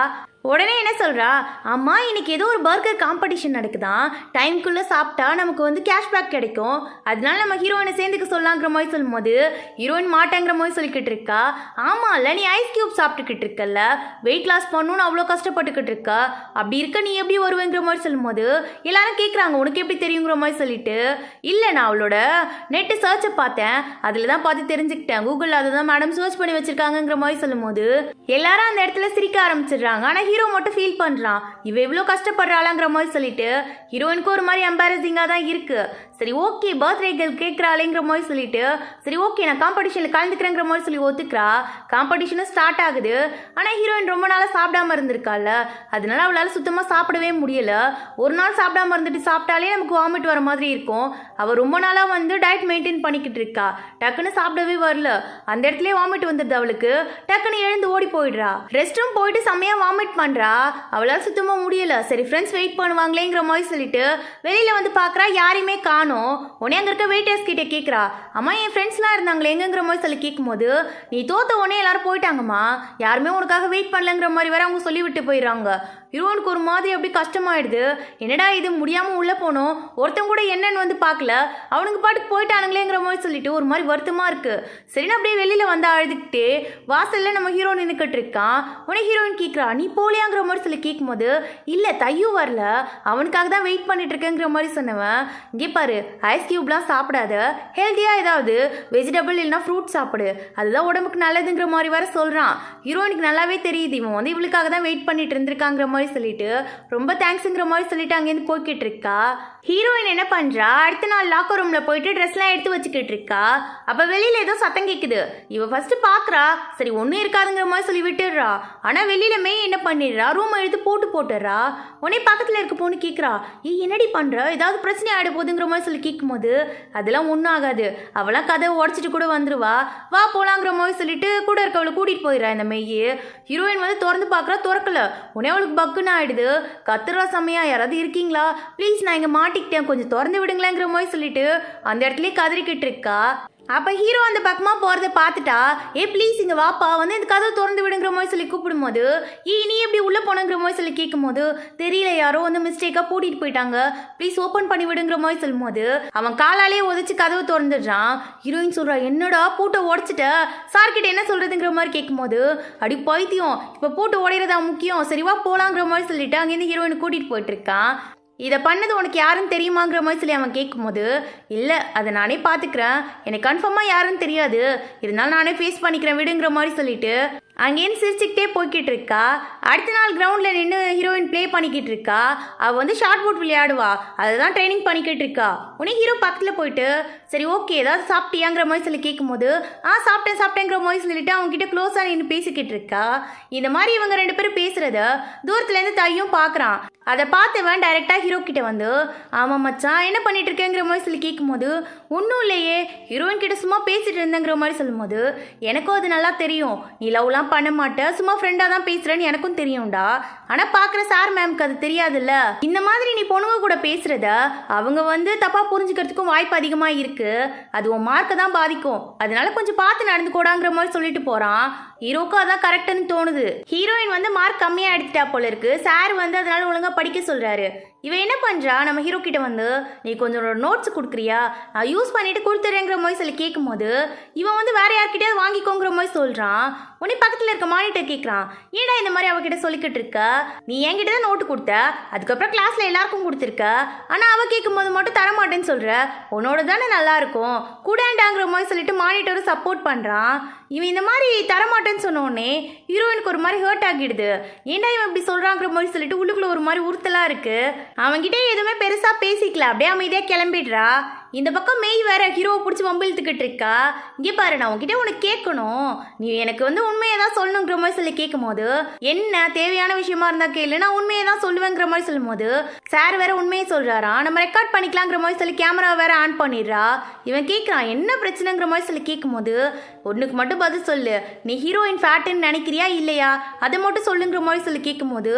உடனே என்ன சொல்கிறா, அம்மா இன்னைக்கு ஏதோ ஒரு பர்கர் காம்படிஷன் நடக்குதான், டைம்குள்ளே சாப்பிட்டா நமக்கு வந்து கேஷ்பேக் கிடைக்கும், அதனால நம்ம ஹீரோயினை சேர்ந்துக்க சொல்லலாங்கிற மாதிரி சொல்லும்போது ஹீரோயின் மாட்டேங்கிற மாதிரி சொல்லிக்கிட்டு இருக்கா. ஆமாம் இல்லை, நீ ஐஸ் கியூப் சாப்பிட்டுக்கிட்டு இருக்கல்ல, வெயிட் லாஸ் பண்ணணும்னு அவ்வளோ கஷ்டப்பட்டுக்கிட்டு இருக்கா, அப்படி இருக்க நீ எப்படி வருவேங்கிற மாதிரி சொல்லும்போது எல்லாரும் கேட்குறாங்க உனக்கு எப்படி தெரியுங்கிற மாதிரி சொல்லிட்டு, இல்லை நான் அவளோட நெட்டு சர்ச்சை பார்த்தேன், அதில் தான் பார்த்து தெரிஞ்சுக்கிட்டேன், கூகுளில் அதை தான் மேடம் சர்ச் பண்ணி வச்சிருக்காங்கிற மாதிரி சொல்லும்போது எல்லாரும் அந்த இடத்துல சிரிக்க ஆரம்பிச்சிடுறாங்க. ஆனால் ஹீரோ மட்டும் ஃபீல் பண்ணுறான், இவ எவ்வளோ கஷ்டப்படுறாளாங்கிற மாதிரி சொல்லிட்டு ஹீரோயினுக்கு ஒரு மாதிரி எம்பாரசிங்காக தான் இருக்கு. சரி ஓகே பர்த்டே கேர்ள் கேட்குறாளேங்கிற மாதிரி சொல்லிட்டு சரி ஓகே நான் காம்படிஷனில் கலந்துக்கிறேங்கிற மாதிரி சொல்லி ஒத்துக்கிறா. காம்படிஷனும் ஸ்டார்ட் ஆகுது. ஆனால் ஹீரோயின் ரொம்ப நாளாக சாப்பிடாம இருந்திருக்காள், அதனால அவளால் சுத்தமாக சாப்பிடவே முடியல. ஒரு நாள் சாப்பிடாம இருந்துட்டு சாப்பிட்டாலே நமக்கு வாமிட் வர மாதிரி இருக்கும். அவள் ரொம்ப நாளாக வந்து டயட் மெயின்டைன் பண்ணிக்கிட்டு இருக்கா, டக்குன்னு சாப்பிடவே வரல. அந்த இடத்துல வாமிட் வந்துடுது அவளுக்கு. டக்குன்னு எழுந்து ஓடி போயிடுறா. ரெஸ்ட் ரூம் போயிட்டு செம்மையாக வாமிட் பண்ணுறா, அவளால் சுத்தமாக முடியல. சரி ஃப்ரெண்ட்ஸ் வெயிட் பண்ணுவாங்களேங்கிற மாதிரி சொல்லிட்டு வெளியில் வந்து பார்க்குறா, யாரையுமே காணும். உடனே அங்கே இருக்க வெயிட்டர்ஸ் கிட்டே கேட்குறா, அம்மா என் ஃப்ரெண்ட்ஸ்லாம் இருந்தாங்களே எங்கங்கிற மாதிரி சொல்லி கேட்கும்போது நீ தோத்த உடனே எல்லாரும் போயிட்டாங்கம்மா, யாருமே உனக்காக வெயிட் பண்ணலங்கிற மாதிரி வேற அவங்க சொல்லிவிட்டு போயிடுறாங்க. ஹீரோனுக்கு ஒரு மாதிரி அப்படி கஷ்டமாயிடுது. என்னடா இது முடியாமல் உள்ளே போனோம், ஒருத்தன் கூட என்னன்னு வந்து பார்க்கல, அவனுக்கு பாட்டுக்கு போயிட்டானுங்களேங்கிற மாதிரி சொல்லிட்டு ஒரு மாதிரி வருத்தமாக இருக்குது. சரின்னு அப்படியே வெளியில் வந்து அழுதுகிட்டே வாசலில் நம்ம ஹீரோ நின்றுக்கிட்டு இருக்கான். உடனே ஹீரோயின் கேட்குறா, நீ போலியாங்கிற மாதிரி சொல்லி கேட்கும்போது இல்லை தையும் வரல, அவனுக்காக தான் வெயிட் பண்ணிட்டு இருக்கேங்கிற மாதிரி சொன்னவன், இங்கே பாரு ஐஸ் கியூப்லாம் சாப்பிடாத, ஹெல்த்தியாக ஏதாவது வெஜிடபிள் இல்லைனா ஃப்ரூட் சாப்பிடு, அதுதான் உடம்புக்கு நல்லதுங்கிற மாதிரி வேற சொல்கிறான். ஹீரோயினுக்கு நல்லாவே தெரியுது இவன் வந்து இவளுக்காக தான் வெயிட் பண்ணிட்டு இருந்திருக்காங்கிற மாதிரி சொல்லிட்டு ரொம்ப தேங்க்ஸுங்கிற மாதிரி சொல்லிட்டு அங்கேருந்து போய்கிட்டு இருக்கா. ஹீரோயின் என்ன பண்றா, அடுத்த நாள் லாக்கர் ரூம்ல போயிட்டு ட்ரெஸ்லாம் எடுத்து வச்சுக்கிட்டு இருக்கா. அப்ப வெளியில ஏதோ சத்தம் கேட்குது. இவ ஃபர்ஸ்ட் பாக்குறா, சரி ஒன்றும் இருக்காதுங்கிற மாதிரி சொல்லி விட்டுடுறா. ஆனா வெளியில மே என்ன பண்ணிடுறா, ரூம் எடுத்து போட்டுடுறா. உடனே பக்கத்துல இருக்க பொண்ணு கேட்குறா, என்னடி பண்ற, ஏதாவது பிரச்சனை ஆகிட போகுதுங்கிற மாதிரி சொல்லி கேட்கும்போது அதெல்லாம் ஒன்றும் ஆகாது, அவளாம் கதை உடச்சிட்டு கூட வந்துருவா, வா போலாங்கிற மாதிரி சொல்லிட்டு கூட இருக்கவளை கூட்டிட்டு போயிடுறா. இந்த மெய்யு ஹீரோயின் வந்து திறந்து பார்க்குறா, திறக்கல. உடனே அவளுக்கு பக்குன்னு ஆயிடுது. கத்துறா சமையா, யாராவது இருக்கீங்களா ப்ளீஸ், நான் இங்கே மாட்டிக்கிட்டேன், கொஞ்சம் திறந்து விடுங்களேங்கிற மாதிரி சொல்லிட்டு அந்த இடத்துல கதறிக்கிட்டு இருக்கா. அப்போ ஹீரோ அந்த பக்கமாக போகிறத பார்த்துட்டா, ப்ளீஸ் இங்கே வாப்பா, வந்து இந்த கதவை திறந்து விடுங்கிற மாதிரி சொல்லி கூப்பிடும்போது நீ எப்படி உள்ளே போனங்கிற மாதிரி சொல்லி கேட்கும்போது தெரியல, யாரோ வந்து மிஸ்டேக்காக பூட்டிட்டு போயிட்டாங்க, ப்ளீஸ் ஓப்பன் பண்ணி விடுங்கிற மாதிரி சொல்லும்போது அவன் காலாலே உதச்சி கதவை திறந்துடுறான். ஹீரோயின் சொல்கிறா, என்னடா பூட்டை உடச்சிட்ட, சார்கிட்ட என்ன சொல்கிறதுங்கிற மாதிரி கேட்கும்போது அடி பைத்தியம், இப்போ பூட்டை உடையிறதா முக்கியம், சரிவா போகலாங்கிற மாதிரி சொல்லிட்டு அங்கேருந்து ஹீரோயினை கூட்டிகிட்டு போயிட்டுருக்கான். இதை பண்ணது உனக்கு யாருன்னு தெரியுமாங்கிற மாதிரி சொல்லி அவன் கேட்கும்போது இல்லை அதை நானே பார்த்துக்கிறேன், எனக்கு கன்ஃபார்மாக யாருன்னு தெரியாது, இருந்தாலும் நானே ஃபேஸ் பண்ணிக்கிறேன் விடுங்கிற மாதிரி சொல்லிட்டு அங்கேருந்து சிரிச்சுக்கிட்டே போய்கிட்டு இருக்கா. அடுத்த நாள் கிரவுண்டில் நின்று ஹீரோயின் ப்ளே பண்ணிக்கிட்டு இருக்கா. அவள் வந்து ஷார்ட் புட் விளையாடுவா, அதை தான் ட்ரைனிங் பண்ணிக்கிட்டு இருக்கா. உடனே ஹீரோ பக்கத்தில் போயிட்டு சரி ஓகே ஏதாவது சாப்பிட்டியாங்கிற மாதிரி சொல்லி கேட்கும்போது சாப்பிட்டேங்கிற மாதிரி சொல்லிட்டு அவங்ககிட்ட க்ளோஸாக நின்று பேசிக்கிட்டு இருக்கா. இந்த மாதிரி இவங்க ரெண்டு பேரும் பேசுகிறத தூரத்துலேருந்து தையும் பார்க்குறான். அதை பார்த்தவன் டைரெக்டாக ஹீரோ கிட்ட வந்து ஆமாம் மச்சான் என்ன பண்ணிட்டு இருக்கேங்கிற மாதிரி சொல்லி கேட்கும்போது ஒன்றும் இல்லையே, ஹீரோயின் கிட்ட சும்மா பேசிட்டு இருந்தேங்கிற மாதிரி சொல்லும்போது எனக்கும் அது நல்லா தெரியும், நீ லவ்லாம் அதெல்லாம் பண்ண மாட்டேன், சும்மா ஃப்ரெண்டாக தான் பேசுகிறேன்னு எனக்கும் தெரியும்டா. ஆனால் பார்க்குற சார் மேம்க்கு அது தெரியாதுல்ல. இந்த மாதிரி நீ பொண்ணுங்க கூட பேசுகிறத அவங்க வந்து தப்பாக புரிஞ்சுக்கிறதுக்கும் வாய்ப்பு அதிகமாக இருக்குது. அது உன் மார்க்கை தான் பாதிக்கும். அதனால கொஞ்சம் பார்த்து நடந்துக்கூடாங்கிற மாதிரி சொல்லிட்டு போகிறான். ஹீரோக்கும் அதான் கரெக்டுன்னு தோணுது. ஹீரோயின் வந்து மார்க் கம்மியாக எடுத்துட்டா போல இருக்கு. சார் வந்து அதனால ஒழுங்காக படிக்க சொல்கிறாரு. இவன் என்ன பண்ணுறா, நம்ம ஹீரோ கிட்ட வந்து நீ கொஞ்சம் நோட்ஸ் கொடுக்குறியா, நான் யூஸ் பண்ணிட்டு கொடுத்துறேங்கிற மாதிரி சொல்லி கேட்கும்போது இவன் வந்து வேற யார்கிட்டயாவது வாங்கிக்கோங்கிற மாதிரி சொல்கிறான். உடனே பக்கத்தில் இருக்க மானிட்டர் கேட்குறான், ஏடா இந்த மாதிரி அவகிட்ட சொல்லிக்கிட்டு இருக்க, நீ என்கிட்ட தான் நோட்டு கொடுத்த, அதுக்கப்புறம் கிளாஸில் எல்லாருக்கும் கொடுத்துருக்க, ஆனால் அவள் கேட்கும்போது மட்டும் தரமாட்டேன்னு சொல்கிற, உன்னோட தானே நல்லா இருக்கும் கூடாண்டாங்கிற மாதிரி சொல்லிட்டு மானிட்டரும் சப்போர்ட் பண்ணுறான். இவன் இந்த மாதிரி தரமாட்டேன்னு சொன்னோடனே ஹீரோயினுக்கு ஒரு மாதிரி ஹர்ட் ஆகிடுது. ஏன்டா இவன் இப்படி சொல்கிறாங்கிற மாதிரி சொல்லிட்டு உள்ளுக்குள்ள ஒரு மாதிரி உறுத்தலாக இருக்குது. அவன்கிட்ட எதுவுமே பெருசாக பேசிக்கல, அப்படியே அமைதியாக கிளம்பிடுறா. இந்த பக்கம் மெய் வேற ஹீரோவை பிடிச்சி வம்பிழுத்துக்கிட்டு இருக்கா. இங்கே பாரு, நான் உன்கிட்ட உனக்கு கேட்கணும், நீ எனக்கு வந்து உண்மையை தான் சொல்லணுங்கிற மாதிரி சொல்லி கேட்கும் போது என்ன தேவையான விஷயமா இருந்தா கேளு, நான் உண்மையை தான் சொல்லுவேங்கிற மாதிரி சொல்லும் போது சார் வேற உண்மையை சொல்றாரா, நம்ம ரெக்கார்ட் பண்ணிக்கலாங்கிற மாதிரி சொல்லி கேமரா வேற ஆன் பண்ணிடுறா. இவன் கேட்குறான் என்ன பிரச்சனைங்கிற மாதிரி சொல்லி கேட்கும் போது ஒன்றுக்கு மட்டும் பதில் சொல்லு, நீ ஹீரோயின் ஃபேட்டுன்னு நினைக்கிறியா இல்லையா, அதை மட்டும் சொல்லுங்கிற மாதிரி சொல்லி கேட்கும் போது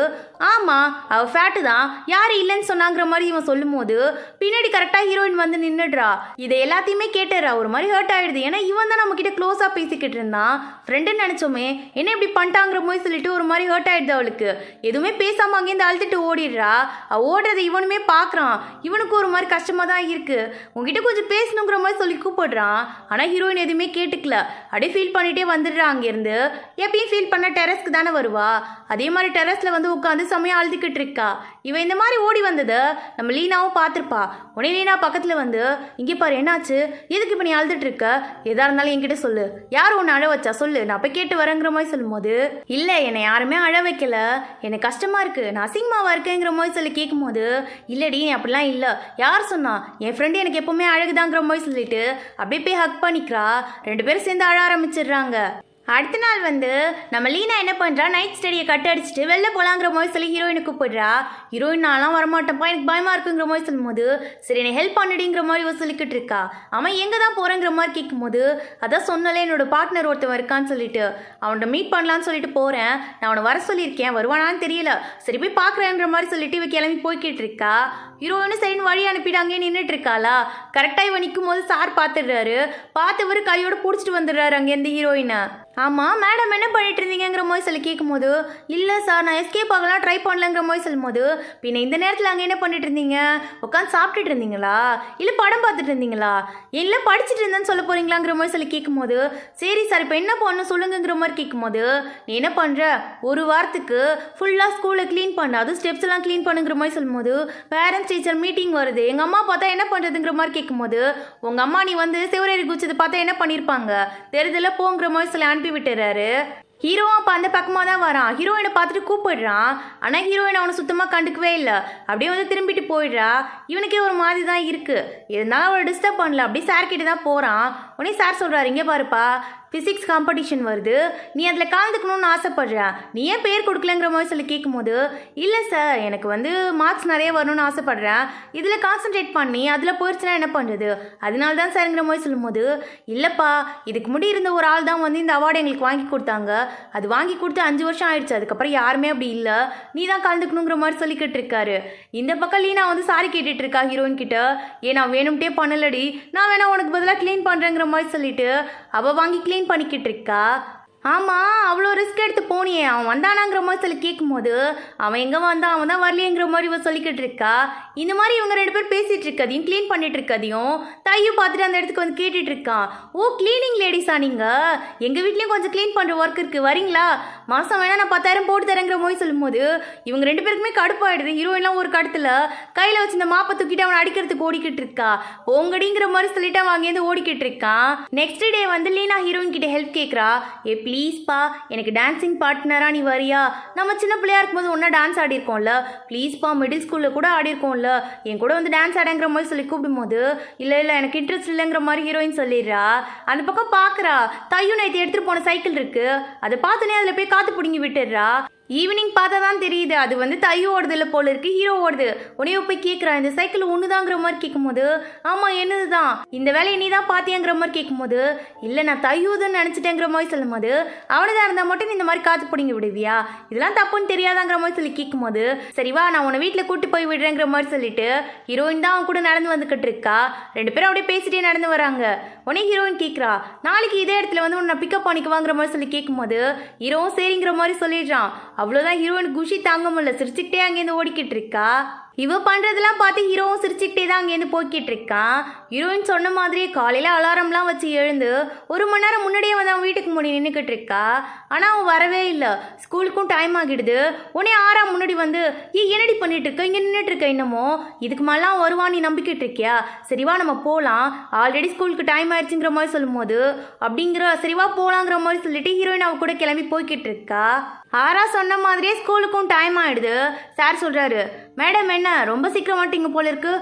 ஆமாம் அவள் ஃபேட்டு தான், யார் இல்லைன்னு சொன்னாங்கிற மாதிரி இவன் சொல்லும் போது பின்னாடி கரெக்டாக ஹீரோயின் வந்து நின்றுடுறா. இதை எல்லாத்தையுமே கேட்டுறா. ஒரு மாதிரி ஹர்ட் ஆயிடுது. ஏன்னா இவன் தான் நம்ம கிட்ட க்ளோஸாக பேசிக்கிட்டு இருந்தான், ஃப்ரெண்டுன்னு நினச்சோமே, என்ன இப்படி பண்ணிட்டாங்கிற மாதிரி சொல்லிட்டு ஒரு மாதிரி ஹர்ட் ஆயிடுது அவளுக்கு. எதுவுமே பேசாமல் அங்கேருந்து அழுத்துட்டு ஓடிடுறா. அவள் ஓடுறதை இவனுமே பார்க்குறான். இவனுக்கு ஒரு மாதிரி கஷ்டமாக தான் இருக்குது. உங்ககிட்ட கொஞ்சம் பேசணுங்கிற மாதிரி சொல்லி கூப்பிடுறான். ஆனால் ஹீரோயின் எதுவுமே கேட்டுக்கல. அப்படியே ஃபீல் பண்ணிகிட்டே வந்துடுறா. அங்கேருந்து எப்பயும் ஃபீல் பண்ண டெரஸ்க்கு தானே வருவா. அதே மாதிரி டெரஸில் வந்து உட்காந்து செம்மையாக அழுதுகிட்டு இருக்கா. இவன் இந்த மாதிரி ஓடி வந்தது நம்ம லீனாவும் பார்த்துருப்பா. உடனே லீனா பக்கத்தில் வந்து இங்கே பாரு என்னாச்சு, எதுக்கு இப்போ நீ அழுதுட்டு இருக்க, எதா இருந்தாலும் என்கிட்ட சொல்லு, யார் ஒன்று அழ வச்சா சொல்லு, நான் போய் கேட்டு வரேங்கிற மாதிரி சொல்லும் போது இல்லை என்னை யாருமே அழ வைக்கல, எனக்கு கஷ்டமாக இருக்குது, நான் அசிங்கமாவா இருக்கேங்கிற மாதிரி சொல்லி கேட்கும் போது இல்லடி நீ அப்படிலாம் இல்லை, யார் சொன்னா, என் ஃப்ரெண்டு எனக்கு எப்பவுமே அழகுதாங்கிற மாதிரி சொல்லிட்டு அப்படியே போய் ஹக் பண்ணிக்கிறா. ரெண்டு பேரும் சேர்ந்து அழ ஆரம்பிச்சிடுறாங்க. அடுத்த நாள் வந்து நம்ம லீனா என்ன பண்ணுறா, நைட் ஸ்டடியை கட் அடிச்சுட்டு வெளில போகலாங்கிற மாதிரி சொல்லி ஹீரோயினை கூப்பிடுறா. ஹீரோயின் நான்லாம் வரமாட்டேன்ப்பா எனக்கு பயமாக இருக்குங்கிற மாதிரி சொல்லும்போது சரி என்னை ஹெல்ப் பண்ணிடுங்கிற மாதிரி இவ சொல்லிக்கிட்டு இருக்கா. அவன் எங்கே தான் போகிறேங்கிற மாதிரி கேட்கும்போது அதான் சொன்னலே என்னோட பார்ட்னர் ஒருத்தவன் இருக்கான்னு சொல்லிட்டு அவன்கிட்ட மீட் பண்ணலான்னு சொல்லிட்டு போகிறேன், நான் அவனை வர சொல்லியிருக்கேன், வருவானான்னு தெரியல, சரி போய் பார்க்குறேன்ற மாதிரி சொல்லிட்டு இவ கிளம்பி போய்கிட்டு இருக்கா. ஹீரோயினும் சரின்னு வழி அனுப்பிட்டு அங்கேயே நின்றுட்டு இருக்காளா. கரெக்டாக இவன் நிற்கும் போது சார் பார்த்துடுறாரு. பார்த்தவர் கையோடு பிடிச்சிட்டு வந்துடுறாரு அங்கேருந்து ஹீரோயினை. ஆமாம் மேடம் என்ன பண்ணிட்டு இருந்தீங்கிற மாதிரி சொல்லி கேட்கும்போது இல்லை சார் நான் எஸ்கேப் ஆகலாம் ட்ரை பண்ணலங்கிற மாதிரி சொல்லும்போது பின்ன இந்த நேரத்தில் அங்கே என்ன பண்ணிட்டு இருந்தீங்க, உட்காந்து சாப்பிட்டுட்டு இருந்தீங்களா இல்லை படம் பார்த்துட்டு இருந்தீங்களா, இல்லை படிச்சுட்டு இருந்தேன்னு சொல்ல போகிறீங்களாங்கிற மாதிரி சொல்லி கேட்கும்போது சரி சார் இப்போ என்ன பண்ணணும் சொல்லுங்கிற மாதிரி கேட்கும்போது நீ என்ன பண்ணுற, ஒரு வாரத்துக்கு ஃபுல்லாக ஸ்கூலை க்ளீன் பண்ண, அதுவும் ஸ்டெப்ஸ் எல்லாம் க்ளீன் பண்ணுங்கிற மாதிரி சொல்லும்போது பேரண்ட்ஸ் டீச்சர் மீட்டிங் வருது, எங்கள் அம்மா பார்த்தா என்ன பண்ணுறதுங்கிற மாதிரி கேட்கும்போது உங்கள் அம்மா நீ வந்து சிவரேறி குச்சது பார்த்தா என்ன பண்ணியிருப்பாங்க தெரியுதுல போங்கிற மாதிரி சொல்லி அனுப்பி விட்டுறாரு. ஹீரோவும் அப்போ அந்த பக்கமாக தான் வரான். ஹீரோயினை பார்த்துட்டு கூப்பிடுறான். ஆனால் ஹீரோயின் அவனை சுத்தமாக கண்டுக்கவே இல்லை. அப்படியே வந்து திரும்பிட்டு போயிடுறா. இவனுக்கே ஒரு மாதிரி தான் இருக்குது. இருந்தாலும் அவளை டிஸ்டர்ப் பண்ணல. அப்படியே சார் கிட்ட தான் போகிறான். உடனே சார் சொல்கிறாரு இங்கே பாருப்பா ஃபிசிக்ஸ் காம்படிஷன் வருது, நீ அதில் கலந்துக்கணும்னு ஆசைப்படுறேன், நீ ஏன் பேர் கொடுக்கலங்கிற மாதிரி சொல்லி கேட்கும்போது இல்லை சார் எனக்கு வந்து மார்க்ஸ் நிறைய வரணும்னு ஆசைப்படுறேன், இதில் கான்சன்ட்ரேட் பண்ணி அதில் போயிடுச்சுன்னா என்ன பண்ணுறது, அதனால தான் சார்ங்கிற மாதிரி சொல்லும்போது இல்லைப்பா இதுக்கு முடி இருந்த ஒரு ஆள் தான் வந்து இந்த அவார்டு எங்களுக்கு வாங்கி கொடுத்தாங்க, அது வாங்கி கொடுத்து 5 வருஷம் ஆயிடுச்சு, அதுக்கப்புறம் யாருமே அப்படி இல்லை, நீ தான் கலந்துக்கணுங்கிற மாதிரி சொல்லிக்கிட்டு இருக்காரு. இந்த பக்கம் லீனா வந்து சாரி கேட்டுட்டு இருக்கா ஹீரோயின் கிட்ட, நான் வேணும்ட்டே பண்ணலடி, நான் வேணா உனக்கு பதிலாக க்ளீன் பண்ணுறேங்கிற மாதிரி சொல்லிட்டு அவள் வாங்கி க்ளீன் பண்ணிக்கிட்டு இருக்கா. ஆமாம் அவ்வளோ ரிஸ்க் எடுத்து போனியே, அவன் வந்தானாங்கிற மாதிரி சொல்லி கேட்கும்போது அவன் எங்கே வந்தான், அவன் தான் வரலையேங்கிற மாதிரி இவன் சொல்லிக்கிட்டு இருக்கா. இந்த மாதிரி இவங்க 2 பேர் பேசிகிட்டு இருக்கதையும் க்ளீன் பண்ணிட்டு இருக்கதையும் தையும் பார்த்துட்டு அந்த இடத்துக்கு வந்து கேட்டுட்டு இருக்கான். ஓ க்ளீனிங் லேடிஸா நீங்கள், எங்கள் வீட்லேயும் கொஞ்சம் க்ளீன் பண்ணுற ஒர்க் இருக்குது வரீங்களா, மாதம் வேணா நான் 10,000 போட்டு தரேங்கிற மாதிரி சொல்லும்போது இவங்க 2 பேருக்குமே கடுப்பாயிடுது. ஹீரோயின்லாம் ஒரு கடத்தில் கையில் வச்சு இந்த மாப்பை தூக்கிட்டு அவனை அடிக்கிறதுக்கு ஓடிக்கிட்டு இருக்கா. ஓங்கடிங்கிற மாதிரி சொல்லிட்டு அவன் அங்கேருந்து ஓடிக்கிட்டு இருக்கான். நெக்ஸ்ட் டே வந்து லீனா ஹீரோயின் கிட்ட ஹெல்ப் கேட்குறா. ப்ளீஸ்ப்பா எனக்கு டான்ஸிங் பார்ட்னராக நீ வரியா, நம்ம சின்ன பிள்ளையா இருக்கும்போது ஒன்றா டான்ஸ் ஆடிருக்கோம்ல, ப்ளீஸ்ப்பா மிடில் ஸ்கூலில் கூட ஆடிருக்கோம்ல, என் கூட வந்து டான்ஸ் ஆடங்கிற மாதிரி சொல்லி கூப்பிடும்போது இல்லை எனக்கு இன்ட்ரெஸ்ட் இல்லைங்கிற மாதிரி ஹீரோயின் சொல்லிடுறா. அந்த பக்கம் பார்க்குறா தையும் நேற்று எடுத்துகிட்டு போன சைக்கிள் இருக்குது, அதை பார்த்தோன்னே அதில் போய் காற்று பிடுங்கி விட்டுடுறா. ஈவினிங் பார்த்தா தான் தெரியுது அது வந்து தையோ ஓடுதில்ல போல இருக்கு, ஹீரோ ஓடுது. உனையோ போய் கேட்குறான், இந்த சைக்கிள் ஒண்ணுதாங்கிற மாதிரி கேட்கும்போது, ஆமா என்னது தான், இந்த வேலையை நீ தான் பாத்தியாங்கிற மாதிரி கேட்கும்போது, இல்லை நான் தையூதுன்னு நினச்சிட்டேங்கிற மாதிரி சொல்லும் போது, அவனுதான் இருந்தால் மட்டும் நீ இந்த மாதிரி காத்து பிடிங்க விடுவியா, இதெல்லாம் தப்புன்னு தெரியாதாங்கிற மாதிரி சொல்லி கேட்கும்போது, சரி வா நான் உன்னை வீட்டில் கூட்டு போய் விடுறேங்கிற மாதிரி சொல்லிட்டு ஹீரோயின் தான் அவன் கூட நடந்து வந்துகிட்டு இருக்கா. ரெண்டு பேரும் அப்படியே பேசிட்டே நடந்து வராங்க. உடனே ஹீரோயின் கேட்குறா, நாளைக்கு இதே இடத்துல வந்து உன்னை பிக்கப் பண்ணிக்குவாங்கிற மாதிரி சொல்லி கேட்கும்போது ஹீரோவும் சரிங்கிற மாதிரி சொல்லிடுறான். அவ்வளோதான், ஹீரோயின் குஷி தாங்க முடியல, சிரிச்சுக்கிட்டே அங்கேருந்து ஓடிக்கிட்டு இருக்கா. இவ பண்ணுறதெல்லாம் பார்த்து ஹீரோவும் சிரிச்சுக்கிட்டே தான் அங்கேருந்து போய்கிட்டு இருக்கான். ஹீரோயின் சொன்ன மாதிரியே காலையில் அலாரம்லாம் வச்சு எழுந்து 1 மணி நேரம் முன்னாடியே வந்து அவன் வீட்டுக்கு முன்னாடி நின்றுக்கிட்டு இருக்கா. ஆனால் அவன் வரவே இல்லை, ஸ்கூலுக்கும் டைம் ஆகிடுது. உடனே 6 முன்னாடி வந்து என்னடி பண்ணிட்டு இருக்க, இங்கே நின்றுட்டு இருக்க, என்னமோ இதுக்கு மேலாம் வருவான் நீ நம்பிக்கிட்டு இருக்கியா, சரிவா நம்ம போகலாம், ஆல்ரெடி ஸ்கூலுக்கு டைம் ஆயிடுச்சுங்கிற மாதிரி சொல்லும் போது அப்படிங்கிற சரிவா போகலாங்கிற மாதிரி சொல்லிட்டு ஹீரோயின் அவ கூட கிளம்பி போய்கிட்டு இருக்கா. ஆரா சொன்ன மாதிரியே ஸ்கூலுக்கும் டைம் ஆகிடுது. சார் சொல்கிறாரு, மேடம் என்ன ரொம்ப சீக்கிரம் மாட்டீங்க போல இருக்கு,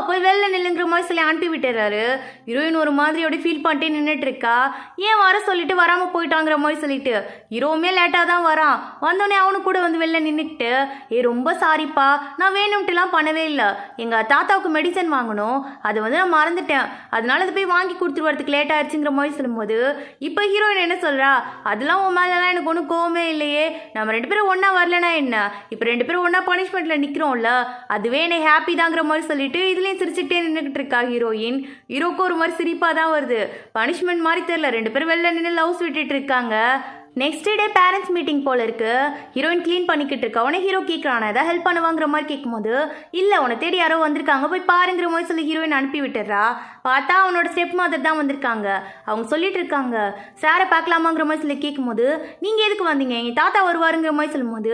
போய் வெளில நில்லுங்கிற மாதிரி சொல்லி அனுப்பி விட்டுறாரு. ஹீரோயின் ஒரு மாதிரியோட ஃபீல் பண்ணிட்டே நின்றுட்டு இருக்கா. ஏன் வர சொல்லிட்டு வராமல் போயிட்டாங்கிற மாதிரி சொல்லிட்டு ஹீரோவுமே லேட்டாக தான் வரான். வந்தோடனே அவனு கூட வந்து வெளில நின்றுக்கிட்டு, ரொம்ப சாரிப்பா நான் வேணும்ட்டுலாம் பண்ணவே இல்லை, எங்கள் தாத்தாவுக்கு மெடிசன் வாங்கணும், அதை வந்து நான் மறந்துட்டேன், அதனால அதை போய் வாங்கி கொடுத்துட்டு வரதுக்கு லேட் ஆயிடுச்சுங்கிற மாதிரி சொல்லும்போது இப்போ ஹீரோயின் என்ன சொல்கிறா, அதெல்லாம் உன் மேலெலாம் எனக்கு ஒன்றும் கோவமே இல்லையே, நம்ம 2 பேரும் ஒன்றா வரலனா என்ன, இப்போ 2 பேரும் ஒன்றா பனிஷ்மெண்ட்டில் நிற்கிறோம்ல, அதுவே என்னை ஹாப்பி தாங்கிற மாதிரி சொல்லிட்டு இதுலேயும் சிரிச்சுக்கிட்டே நின்றுக்கிட்டு இருக்கா ஹீரோயின். ஹீரோக்கு ஒரு மாதிரி சிரிப்பாக தான் வருது, பனிஷ்மெண்ட் மாதிரி தெரியல, 2 பேரும் வெளில நின்று லவ்ஸ் விட்டுட்டு இருக்காங்க. நெக்ஸ்ட் டே பேரண்ட்ஸ் மீட்டிங் போல இருக்கு. ஹீரோயின் க்ளீன் பண்ணிக்கிட்டு இருக்கா. உடனே ஹீரோ கேட்குறான், ஏதாவது ஹெல்ப் பண்ணுவாங்கிற மாதிரி கேட்கும்போது, இல்லை உன்னை தேடி யாரோ வந்திருக்காங்க போய் பாருங்கிற மாதிரி சொல்லி ஹீரோயின் அனுப்பி விட்டுறா. பார்த்தா அவனோட ஸ்டெப் மதர் தான் வந்திருக்காங்க. அவங்க சொல்லிட்டு இருக்காங்க, சாரை பார்க்கலாமாங்கிற மாதிரி சொல்லி கேட்கும்போது, நீங்கள் எதுக்கு வந்தீங்க, எங்கள் தாத்தா வருவாருங்கிற மாதிரி சொல்லும்போது,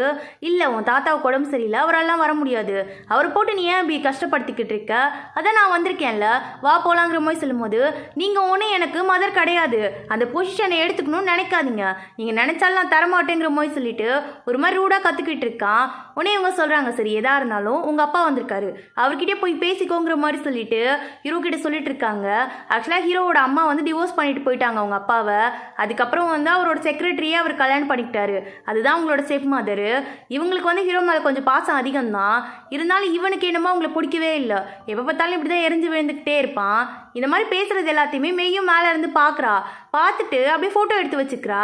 இல்லை உன் தாத்தாவுக்கு உடம்பு சரியில்லை, அவரெல்லாம் வர முடியாது, அவரை போட்டு நீ ஏன் இப்படி கஷ்டப்படுத்திக்கிட்டு இருக்க, அதான் நான் வந்திருக்கேன்ல, வா போகலாங்கிற மாதிரி சொல்லும்போது, நீங்கள் ஒன்றும் எனக்கு மதர் கிடையாது, அந்த பொசிஷனை எடுத்துக்கணும்னு நினைக்காதீங்க, நீங்கள் நினைச்சாலும் நான் தரமாட்டேங்கிற மாதிரி சொல்லிட்டு ஒரு மாதிரி ரூடாக கற்றுக்கிட்டு இருக்கான். உடனே இவங்க சொல்கிறாங்க, சரி எதா இருந்தாலும் உங்கள் அப்பா வந்திருக்காரு, அவர்கிட்டே போய் பேசிக்கோங்கிற மாதிரி சொல்லிட்டு ஹீரோ கிட்ட சொல்லிட்டு இருக்காங்க. ஆக்சுவலாக ஹீரோவோட அம்மா வந்து டிவோர்ஸ் பண்ணிட்டு போயிட்டாங்க அவங்க அப்பாவை. அதுக்கப்புறம் வந்து அவரோட செக்ரட்டரியே அவர் கல்யாணம் பண்ணிக்கிட்டாரு, அதுதான் அவங்களோட ஸ்டெப் மதரு. இவங்களுக்கு வந்து ஹீரோ மேலே கொஞ்சம் பாசம் அதிகம் தான், இருந்தாலும் இவனுக்கு என்னமோ அவங்களை பிடிக்கவே இல்லை, எப்போ பார்த்தாலும் இப்படி தான் எரிஞ்சு விழுந்துக்கிட்டே இருப்பான். இந்த மாதிரி பேசுறது எல்லாத்தையுமே மெய்யும் மேலே இருந்து பார்க்குறா. பார்த்துட்டு அப்படியே ஃபோட்டோ எடுத்து வச்சுக்கிறா.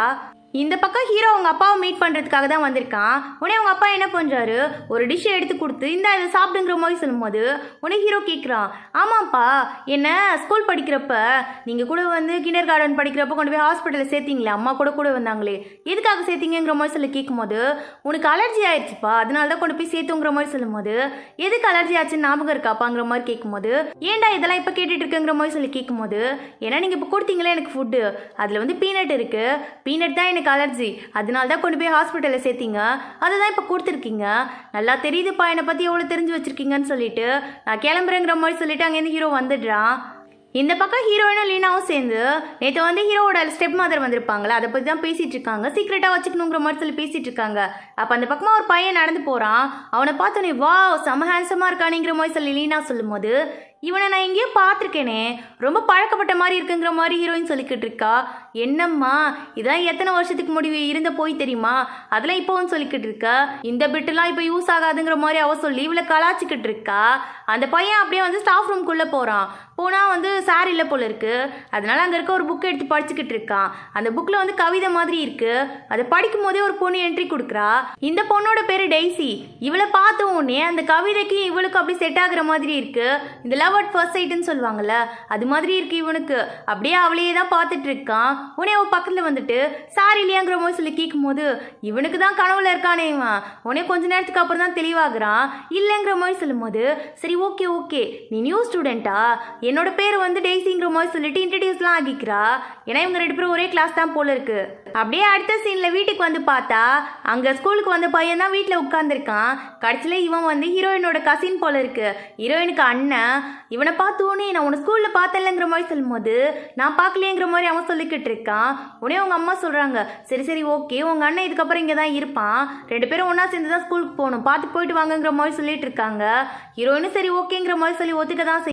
இந்த பக்கம் ஹீரோ அவங்க அப்பாவை மீட் பண்ணுறதுக்காக தான் வந்திருக்கான். உடனே அவங்க அப்பா என்ன பண்ணுறாரு, ஒரு டிஷ்ஷை எடுத்து கொடுத்து இந்த இதை சாப்பிடுங்கிற மாதிரி சொல்லும்போது உடனே ஹீரோ கேட்குறான், ஆமாப்பா என்ன ஸ்கூல் படிக்கிறப்ப நீங்கள் கூட வந்து கிண்டர் கார்டன் படிக்கிறப்ப கொண்டு போய் ஹாஸ்பிட்டலில் சேர்த்திங்களே, அம்மா கூட வந்தாங்களே, எதுக்காக சேர்த்திங்கிற மாதிரி சொல்லி கேட்கும்போது, உனக்கு அலர்ஜி ஆயிடுச்சுப்பா அதனால தான் கொண்டு போய் சேர்த்துங்கிற மாதிரி சொல்லும்போது, எதுக்கு அலர்ஜி ஆச்சுன்னு ஞாபகம் இருக்காப்பாங்கிற மாதிரி கேட்கும்போது, ஏன்டா இதெல்லாம் இப்போ கேட்டுட்டு இருக்குங்கிற மாதிரி சொல்லி கேட்கும்போது, ஏன்னா நீங்கள் இப்போ கொடுத்தீங்களே எனக்கு ஃபுட்டு, அதில் வந்து பீனட் இருக்குது, பீனட் தான் எனக்கு அலர்ஜி, அதனால தான் கொண்டு போய் ஹாஸ்பிட்டலில் சேர்த்திங்க, அதுதான் இப்போ கொடுத்துருக்கீங்க, நல்லா தெரியுதுப்பா என்னை பற்றி எவ்வளோ தெரிஞ்சு வச்சுருக்கீங்கன்னு சொல்லிட்டு நான் கிளம்புறேங்கிற மாதிரி சொல்லிட்டு அங்கேருந்து ஹீரோ வந்துடுறான். இந்த பக்கம் ஹீரோயினும் லீனாவும் சேர்ந்து நேற்று வந்து ஹீரோவோட ஸ்டெப் மதர் வந்திருப்பாங்களா, அதை பற்றி தான் பேசிகிட்டு இருக்காங்க, சீக்ரெட்டாக வச்சுக்கணுங்கிற மாதிரி சொல்லி பேசிகிட்டு இருக்காங்க. அப்போ அந்த பக்கமாக ஒரு பையன் நடந்து போகிறான். அவனை பார்த்தோன்னே வா செம ஹேண்ட்ஸமாக இருக்கானுங்கிற மாதிரி சொல்லி லீனா சொல்லும் போது, இவனை நான் எங்கேயோ பார்த்துருக்கேனே, ரொம்ப பழக்கப்பட்ட மாதிரி இருக்குங்கிற மாதிரி ஹீரோயின் சொல்லிக்கிட்டு இருக்கா. என்னம்மா இதான் எத்தனை வருஷத்துக்கு முடிவு இருந்த போய் தெரியுமா, அதெல்லாம் இப்போவும் சொல்லிக்கிட்டு இருக்கா, இந்த பிட்டெல்லாம் இப்போ யூஸ் ஆகாதுங்கிற மாதிரி அவ சொல்லி இவளை கலாச்சிக்கிட்டு இருக்கா. அந்த பையன் அப்படியே வந்து ஸ்டாஃப் ரூம்குள்ளே போகிறான். போனால் வந்து சார் இல்லை போல இருக்கு, அதனால அங்கே இருக்க ஒரு புக்கை எடுத்து படிச்சுக்கிட்டு இருக்கான். அந்த புக்கில் வந்து கவிதை மாதிரி இருக்கு, அதை படிக்கும் போதே ஒரு பொண்ணு என்ட்ரி கொடுக்குறா. இந்த பொண்ணோட பேர் டெய்ஸி. இவளை பார்த்த உடனே அந்த கவிதைக்கு இவளுக்கு அப்படி செட் ஆகுற மாதிரி இருக்கு. இந்த லவ் அட் ஃபர்ஸ்ட் சைட்னு சொல்லுவாங்கல்ல, அது மாதிரி இருக்கு இவனுக்கு. அப்படியே அவளையே தான் பார்த்துட்டு இருக்கான். உடனே அவள் பக்கத்தில் வந்துட்டு சார் இல்லையாங்கிற மாதிரி சொல்லி கேட்கும் போது, இவனுக்கு தான் கனவுல இருக்கானே இவன். உடனே கொஞ்ச நேரத்துக்கு அப்புறம் தான் தெளிவாகிறான். இல்லைங்கிற மாதிரி சொல்லும் போது, சரி ஓகே நீ நியூ ஸ்டூடெண்ட்டா, என்னோட பேர் வந்து டெய்ஸிங்கிற மாதிரி சொல்லிட்டு இன்ட்ரடியூஸ்லாம் ஆகிக்கிறா. ஏன்னா இவங்க 2 பேரும் ஒரே கிளாஸ் தான் போல இருக்கு. அப்படியே அடுத்த சீன்ல வீட்டுக்கு வந்து பார்த்தா அங்க ஸ்கூலுக்கு வந்த பையன் தான் வீட்டில் உட்காந்துருக்கான். கடைசியில் இவன் வந்து ஹீரோயினோட கசின் போல இருக்கு, ஹீரோயினுக்கு அண்ணன். இவனை பார்த்தோன்னே நான் உன்னை ஸ்கூலில் பார்த்தேன்லங்கிற மாதிரி சொல்லும்போது, நான் பார்க்கலையேங்கிற மாதிரி அவன் சொல்லிக்கிட்டு இருக்கான். உடனே அவங்க அம்மா சொல்கிறாங்க, சரி ஓகே உங்கள் அண்ணன் இதுக்கப்புறம் இங்கே தான் இருப்பான், 2 பேரும் ஒன்றா சேர்ந்து தான் ஸ்கூலுக்கு போகணும், பார்த்து போயிட்டு வாங்கங்கிற மாதிரி சொல்லிட்டு இருக்காங்க. ஹீரோயினும் சரி ஓகேங்கிற மாதிரி சொல்லி ஒத்துக்க தான்